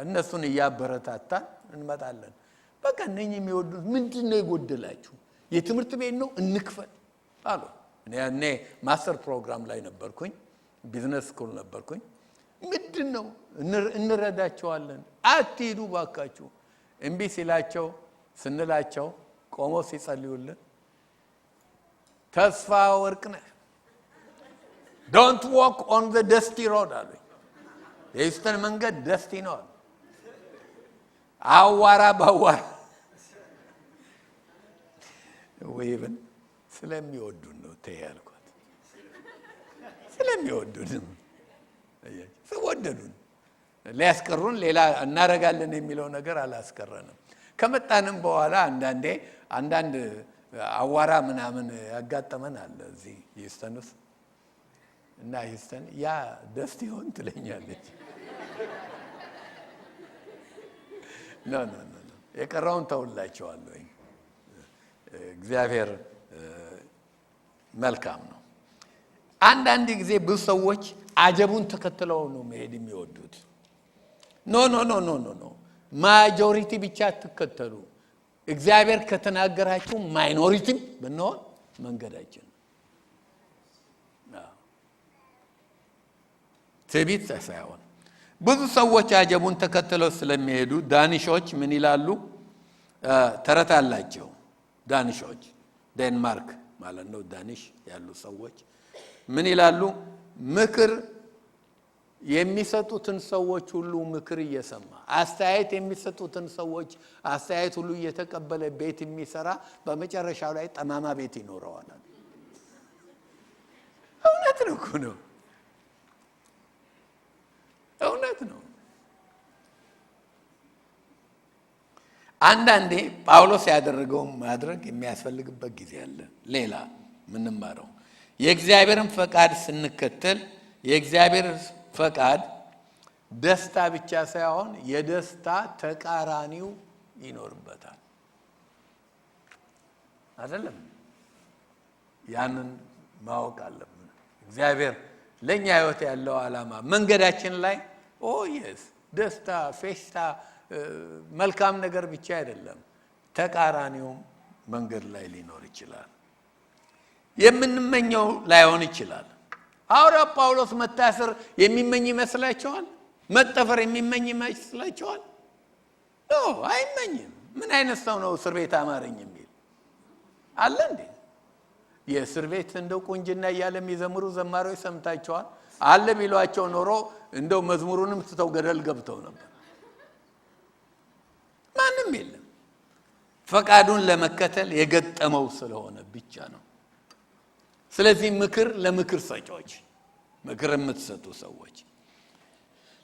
እነሱን እያበረታታን እንመጣለን። በቃ እነኚህ የሚወዱት ምንድነው የጎደላችሁ? የትምህርት ቤት ነው እንክፈል አሉ። እኔ ማስተር ፕሮግራም ላይ ነበርኩኝ፣ ቢዝነስ ስኩል ነበርኩኝ። ምንድነው እንረዳቸዋለን፣ አትሄዱ ባካችሁ። እምቢ ሲላቸው ስንላቸው ቆሞ ሲጸልዩልን ተስፋ ወርቅነህ don't walk on the dusty road አሉኝ። የሂውስተን መንገድ ደስቲ ነው አሉ። አዋራ ባዋራ ወይብን ስለሚወዱን ነው ተያልኳት። ስለሚወዱን ስለወደዱን ሊያስቀሩን ሌላ እናረጋለን የሚለው ነገር አላስቀረንም። ከመጣንም በኋላ አንዳንድ አዋራ ምናምን ያጋጠመን አለ እዚህ ሂውስተን ውስጥ። እና ሂውስተን ያ ደስቲ ሆን ትለኛለች። ኖ የቀረውን ተውላቸዋለሁ። እግዚአብሔር መልካም ነው። አንዳንድ ጊዜ ብዙ ሰዎች አጀቡን ተከትለው ነው መሄድ የሚወዱት። ኖ ማጆሪቲ ብቻ ተከተሉ። እግዚአብሔር ከተናገራችሁ ማይኖሪቲም ብንሆን መንገዳችን ነው። ትዕቢት ሳይሆን ብዙ ሰዎች አጀቡን ተከትለው ስለሚሄዱ ዳኒሾች ምን ይላሉ? ተረት አላቸው። ዳኒሾች ዴንማርክ ማለት ነው። ዳኒሽ ያሉ ሰዎች ምን ይላሉ? ምክር የሚሰጡትን ሰዎች ሁሉ ምክር እየሰማ አስተያየት የሚሰጡትን ሰዎች አስተያየት ሁሉ እየተቀበለ ቤት የሚሰራ በመጨረሻው ላይ ጠማማ ቤት ይኖረዋል። እውነት ነው እኮ ነው። እውነት ነው። አንዳንዴ ጳውሎስ ያደረገው ማድረግ የሚያስፈልግበት ጊዜ አለ። ሌላ ምንማረው የእግዚአብሔርን ፈቃድ ስንከተል የእግዚአብሔር ፈቃድ ደስታ ብቻ ሳይሆን የደስታ ተቃራኒው ይኖርበታል። አይደለም? ያንን ማወቅ አለብን። እግዚአብሔር ለኛ ህይወት ያለው ዓላማ መንገዳችን ላይ ደስታ፣ ፌሽታ፣ መልካም ነገር ብቻ አይደለም። ተቃራኒው መንገድ ላይ ሊኖር ይችላል። የምንመኘው ላይሆን ይችላል። ሐዋርያው ጳውሎስ መታሰር የሚመኝ ይመስላችኋል? መጠፈር የሚመኝ ይመስላችኋል? አይመኝም። ምን አይነት ሰው ነው እስር ቤት አማረኝ የሚል አለ እንዴ? የእስር ቤት እንደው ቁንጅና እያለ የሚዘምሩ ዘማሪዎች ሰምታችኋል? አለ ቢሏቸው ኖሮ እንደው መዝሙሩንም ስተው ገደል ገብተው ነበር። ማንም የለም። ፈቃዱን ለመከተል የገጠመው ስለሆነ ብቻ ነው። ስለዚህ ምክር ለምክር ሰጪዎች፣ ምክር የምትሰጡ ሰዎች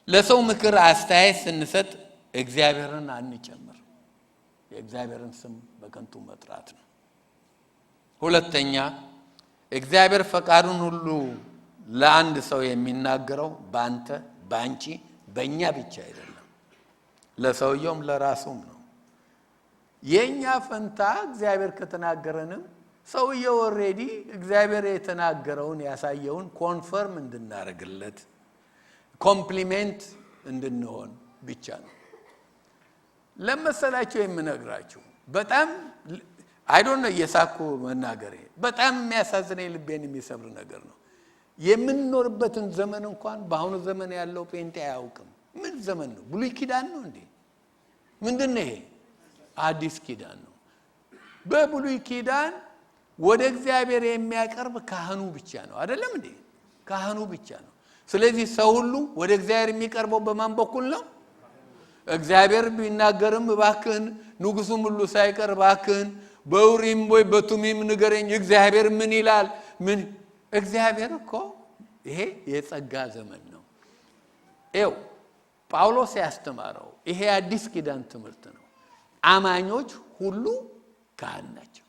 ለሰው ምክር አስተያየት ስንሰጥ እግዚአብሔርን አንጨምር። የእግዚአብሔርን ስም በከንቱ መጥራት ነው። ሁለተኛ እግዚአብሔር ፈቃዱን ሁሉ ለአንድ ሰው የሚናገረው ባንተ፣ ባንቺ፣ በእኛ ብቻ አይደለም፣ ለሰውየውም ለራሱም ነው። የኛ ፈንታ እግዚአብሔር ከተናገረንም ሰውየው ኦሬዲ እግዚአብሔር የተናገረውን ያሳየውን ኮንፈርም እንድናረግለት ኮምፕሊሜንት እንድንሆን ብቻ ነው። ለመሰላችሁ የምነግራችሁ በጣም እየሳኩ መናገሬ በጣም የሚያሳዝነኝ ልቤን የሚሰብር ነገር ነው። የምንኖርበትን ዘመን እንኳን በአሁኑ ዘመን ያለው ጴንጤ አያውቅም። ምን ዘመን ነው? ብሉይ ኪዳን ነው እንዴ? ምንድነው ይሄ? አዲስ ኪዳን ነው። በብሉይ ኪዳን ወደ እግዚአብሔር የሚያቀርብ ካህኑ ብቻ ነው። አይደለም እንዴ? ካህኑ ብቻ ነው። ስለዚህ ሰው ሁሉ ወደ እግዚአብሔር የሚቀርበው በማን በኩል ነው? እግዚአብሔር ቢናገርም እባክህን ንጉሱም ሁሉ ሳይቀር እባክህን በኡሪም ወይ በቱሚም ንገረኝ እግዚአብሔር ምን ይላል? ምን እግዚአብሔር እኮ ይሄ የጸጋ ዘመን ነው። ኤው ጳውሎስ ያስተማረው ይሄ አዲስ ኪዳን ትምህርት ነው። አማኞች ሁሉ ካህን ናቸው።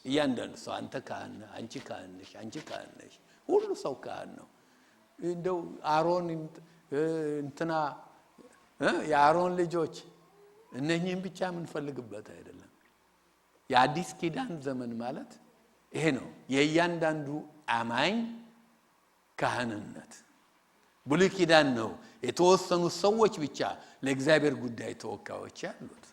እያንዳንዱ ሰው አንተ ካህን ነህ፣ አንቺ ካህን ነሽ፣ አንቺ ካህን ነሽ። ሁሉ ሰው ካህን ነው። እንደው አሮን እንትና የአሮን ልጆች እነኚህን ብቻ የምንፈልግበት አይደለም። የአዲስ ኪዳን ዘመን ማለት ይሄ ነው። የእያንዳንዱ አማኝ ካህንነት ብሉይ ኪዳን ነው። የተወሰኑ ሰዎች ብቻ ለእግዚአብሔር ጉዳይ ተወካዮች ያሉት።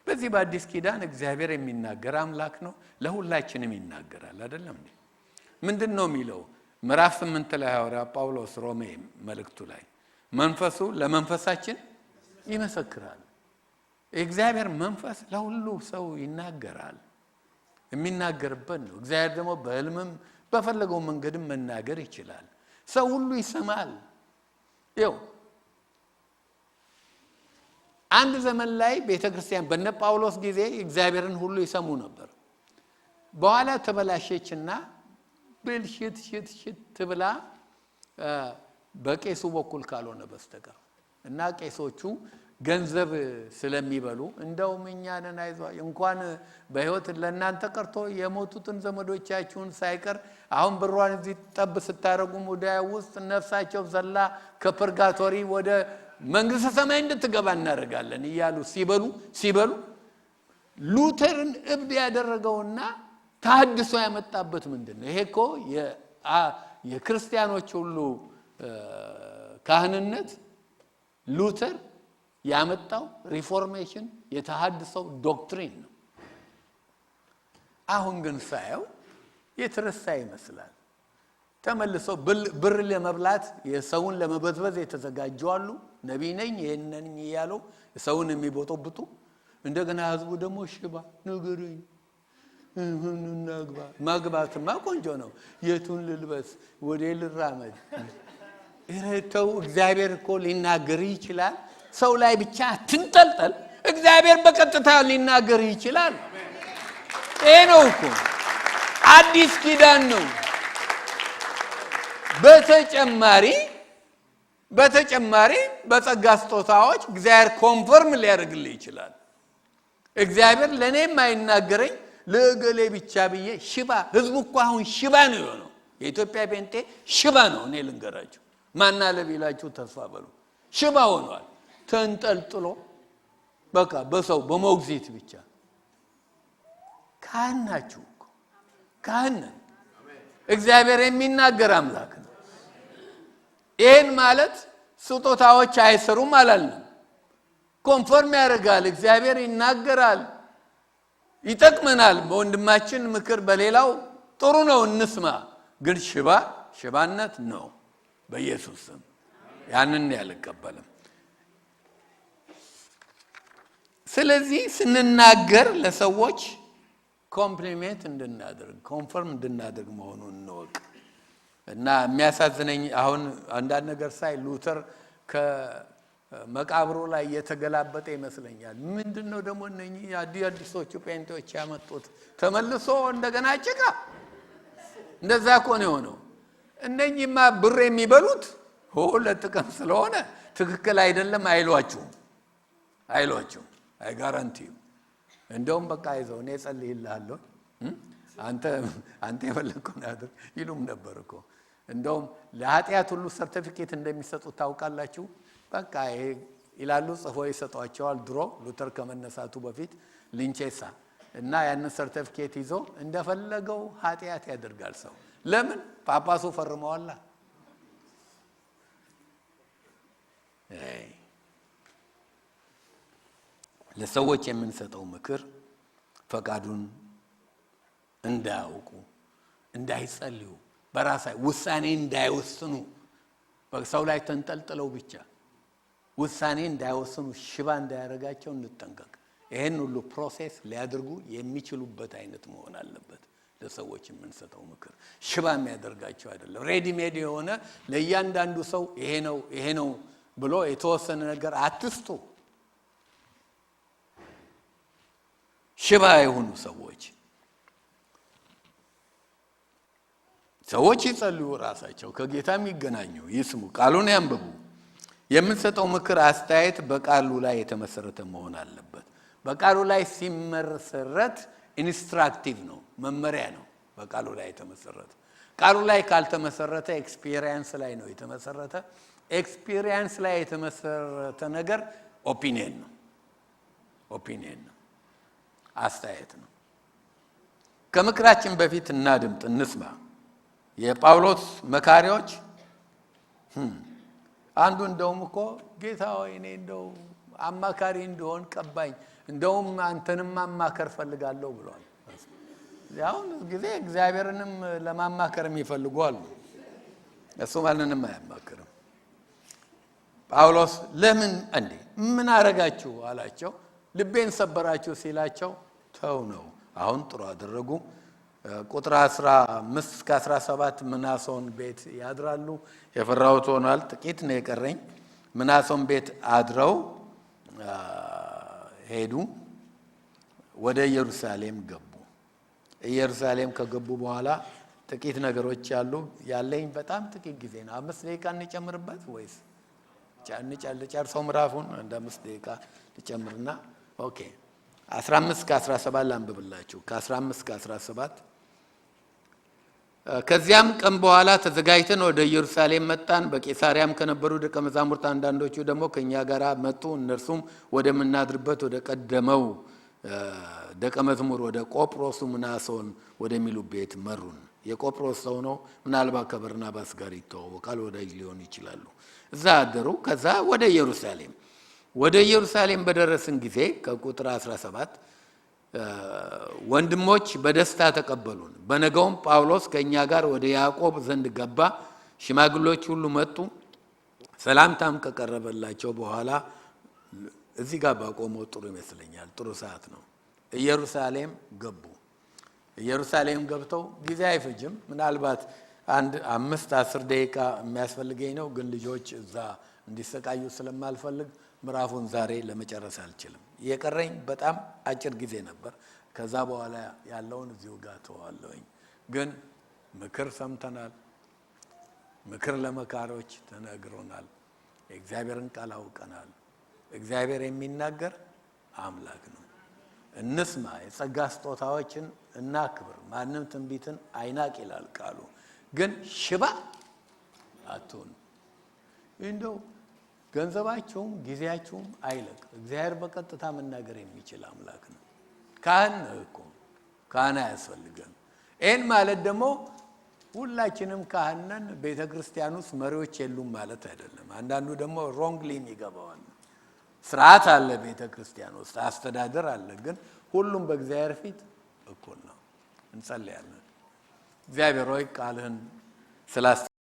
በዚህ በአዲስ ኪዳን እግዚአብሔር የሚናገር አምላክ ነው። ለሁላችንም ይናገራል አይደለም እንዴ? ምንድነው የሚለው? ምዕራፍ 8 ላይ ሐዋርያ ጳውሎስ ሮሜ መልእክቱ ላይ መንፈሱ ለመንፈሳችን ይመሰክራል። እግዚአብሔር መንፈስ ለሁሉ ሰው ይናገራል። የሚናገርበት ነው። እግዚአብሔር ደግሞ በህልምም በፈለገው መንገድም መናገር ይችላል። ሰው ሁሉ ይሰማል። ይው አንድ ዘመን ላይ ቤተክርስቲያን በነ ጳውሎስ ጊዜ እግዚአብሔርን ሁሉ ይሰሙ ነበር። በኋላ ተበላሸችና ብልሽት ትብላ በቄሱ በኩል ካልሆነ በስተቀር እና ቄሶቹ ገንዘብ ስለሚበሉ እንደውም እኛንን አይዟ እንኳን በህይወት ለእናንተ ቀርቶ የሞቱትን ዘመዶቻችሁን ሳይቀር አሁን ብሯን እዚህ ጠብ ስታረጉ ሙዳይ ውስጥ ነፍሳቸው ዘላ ከፐርጋቶሪ ወደ መንግስተ ሰማይ እንድትገባ እናደርጋለን እያሉ ሲበሉ ሉተርን እብድ ያደረገውና ተሐድሶ ያመጣበት ምንድነው? ይሄ እኮ የክርስቲያኖች ሁሉ ካህንነት ሉተር ያመጣው ሪፎርሜሽን የተሐድሶ ዶክትሪን ነው። አሁን ግን ሳየው የተረሳ ይመስላል። ተመልሰው ብር ለመብላት የሰውን ለመበዝበዝ የተዘጋጁ አሉ። ነብይ ነኝ ይሄንን ይያሉ ሰውን የሚቦጡብጡ። እንደገና ህዝቡ ደግሞ ሽባ ንገሩኝ ማግባትማ ቆንጆ ነው። የቱን ልልበስ ወደ ልራመድ? እረተው እግዚአብሔር እኮ ሊናገር ይችላል። ሰው ላይ ብቻ ትንጠልጠል። እግዚአብሔር በቀጥታ ሊናገር ይችላል። ይሄ ነው እኮ አዲስ ኪዳን ነው። በተጨማሪ በጸጋ ስጦታዎች እግዚአብሔር ኮንፈርም ሊያደርግልህ ይችላል። እግዚአብሔር ለኔም አይናገረኝ ለገሌ ብቻ ብዬ ሽባ ህዝቡ እኮ አሁን ሽባ ነው የሆነው። የኢትዮጵያ ጴንጤ ሽባ ነው። እኔ ልንገራችሁ ማንና ለቢላችሁ ተስፋ በሉ ሽባ ሆኗል። ተንጠልጥሎ በቃ በሰው በሞግዚት ብቻ ካህን ናችሁ እኮ ካህን እግዚአብሔር የሚናገር አምላክ ነው። ይሄን ማለት ስጦታዎች አይሰሩም አላልንም። ኮንፈርም ያደርጋል። እግዚአብሔር ይናገራል፣ ይጠቅመናል። በወንድማችን ምክር በሌላው ጥሩ ነው እንስማ። ግን ሽባነት ነው በኢየሱስ ስም ያንን ያልቀበልም። ስለዚህ ስንናገር ለሰዎች ኮምፕሊሜንት እንድናደርግ ኮንፈርም እንድናደርግ መሆኑን እንወቅ። እና የሚያሳዝነኝ አሁን አንዳንድ ነገር ሳይ ሉተር ከመቃብሩ ላይ የተገላበጠ ይመስለኛል። ምንድነው ደግሞ እነኚህ አዲሶቹ ጴንጤዎች ያመጡት? ተመልሶ እንደገና ጭቃ እንደዛ እኮ ነው የሆነው። እነኚህማ ብር የሚበሉት ለጥቅም ስለሆነ ትክክል አይደለም አይሏችሁም። አይ ጋራንቲው እንደውም በቃ ይዘው እኔ ጸልይልሃለሁ አንተ የፈለግከውን አድርግ ይሉም ነበር እኮ። እንደውም ለኃጢአት ሁሉ ሰርቲፊኬት እንደሚሰጡ ታውቃላችሁ። በቃ ይሄ ይላሉ ጽፎ ይሰጧቸዋል። ድሮ ሉተር ከመነሳቱ በፊት ሊንቼሳ እና ያንን ሰርቲፊኬት ይዞ እንደፈለገው ኃጢአት ያደርጋል ሰው። ለምን? ጳጳሱ ፈርመዋላ። ለሰዎች የምንሰጠው ምክር ፈቃዱን እንዳያውቁ፣ እንዳይጸልዩ፣ በራሳቸው ውሳኔ እንዳይወስኑ፣ በሰው ላይ ተንጠልጥለው ብቻ ውሳኔ እንዳይወስኑ፣ ሽባ እንዳያረጋቸው እንጠንቀቅ። ይሄን ሁሉ ፕሮሴስ ሊያደርጉ የሚችሉበት አይነት መሆን አለበት። ለሰዎች የምንሰጠው ምክር ሽባ የሚያደርጋቸው አይደለም። ሬዲ ሜድ የሆነ ለእያንዳንዱ ሰው ይሄ ነው ብሎ የተወሰነ ነገር አትስጡ። ሽባ የሆኑ ሰዎች ይጸልዩ፣ ራሳቸው ከጌታ የሚገናኙ ይስሙ፣ ቃሉን ያንብቡ። የምንሰጠው ምክር አስተያየት በቃሉ ላይ የተመሰረተ መሆን አለበት። በቃሉ ላይ ሲመሰረት ኢንስትራክቲቭ ነው፣ መመሪያ ነው። በቃሉ ላይ የተመሰረተ ቃሉ ላይ ካልተመሰረተ ኤክስፒሪየንስ ላይ ነው የተመሰረተ። ኤክስፒሪየንስ ላይ የተመሰረተ ነገር ኦፒኒየን ነው፣ አስተያየት ነው። ከምክራችን በፊት እናድምጥ፣ እንስማ። የጳውሎስ መካሪዎች አንዱ እንደውም እኮ ጌታ ሆይ እኔ እንደው አማካሪ እንደሆን ቀባኝ፣ እንደውም አንተንም ማማከር ፈልጋለሁ ብሏል። ያው ጊዜ እግዚአብሔርንም ለማማከር የሚፈልጉ አሉ። እሱ ማንንም አያማክርም። ጳውሎስ ለምን እንዴ ምን አረጋችሁ አላቸው። ልቤን ሰበራችሁ ሲላቸው ተው ነው። አሁን ጥሩ አደረጉ። ቁጥር 15 እስከ 17 ምናሶን ቤት ያድራሉ። የፈራሁት ሆኗል፣ ጥቂት ነው የቀረኝ። ምናሶን ቤት አድረው ሄዱ፣ ወደ ኢየሩሳሌም ገቡ። ኢየሩሳሌም ከገቡ በኋላ ጥቂት ነገሮች ያለኝ በጣም ጥቂት ጊዜ ነው። 5 ደቂቃ እንጨምርበት ወይስ ጨርሰው ምዕራፉን? እንደ 5 ደቂቃ ልጨምርና ኦኬ 15 እስከ 17 ላንብብላችሁ። ከ15 እስከ 17 ከዚያም ቀን በኋላ ተዘጋጅተን ወደ ኢየሩሳሌም መጣን። በቄሳሪያም ከነበሩ ደቀ መዛሙርት አንዳንዶቹ ደግሞ ከኛ ጋር መጡ። እነርሱም ወደምናድርበት ወደ ቀደመው ደቀ መዝሙር ወደ ቆጵሮስ ምናሶን ወደሚሉ ቤት መሩን። የቆጵሮስ ሰው ነው፣ ምናልባት ከበርናባስ ጋር ይተዋወቃል፣ ወዳጅ ሊሆን ይችላሉ። እዛ አደሩ። ከዛ ወደ ኢየሩሳሌም በደረስን ጊዜ ከቁጥር 17 ወንድሞች በደስታ ተቀበሉን። በነገውም ጳውሎስ ከኛ ጋር ወደ ያዕቆብ ዘንድ ገባ። ሽማግሌዎች ሁሉ መጡ። ሰላምታም ከቀረበላቸው በኋላ እዚህ ጋር ባቆመው ጥሩ ይመስለኛል፣ ጥሩ ሰዓት ነው። ኢየሩሳሌም ገቡ። ኢየሩሳሌም ገብተው ጊዜ አይፈጅም፣ ምናልባት 5-10 ደቂቃ የሚያስፈልገኝ ነው። ግን ልጆች እዛ እንዲሰቃዩ ስለማልፈልግ ምዕራፉን ዛሬ ለመጨረስ አልችልም። የቀረኝ በጣም አጭር ጊዜ ነበር። ከዛ በኋላ ያለውን እዚሁ ጋር ተዋለሁኝ። ግን ምክር ሰምተናል። ምክር ለመካሮች ተነግሮናል። የእግዚአብሔርን ቃል አውቀናል። እግዚአብሔር የሚናገር አምላክ ነው። እንስማ። የጸጋ ስጦታዎችን እናክብር። ማንም ትንቢትን አይናቅ ይላል ቃሉ። ግን ሽባ አትሁኑ። እንደው ገንዘባችሁም ጊዜያችሁም አይለቅ። እግዚአብሔር በቀጥታ መናገር የሚችል አምላክ ነው። ካህን እኮ ካህን አያስፈልገም። ይህን ማለት ደግሞ ሁላችንም ካህን ነን፣ ቤተ ክርስቲያን ውስጥ መሪዎች የሉም ማለት አይደለም። አንዳንዱ ደግሞ ሮንግሊ ይገባዋል። ስርዓት አለ ቤተ ክርስቲያን ውስጥ፣ አስተዳደር አለ። ግን ሁሉም በእግዚአብሔር ፊት እኩል ነው። እንጸልያለን። እግዚአብሔር ሆይ ቃልህን ስላስተ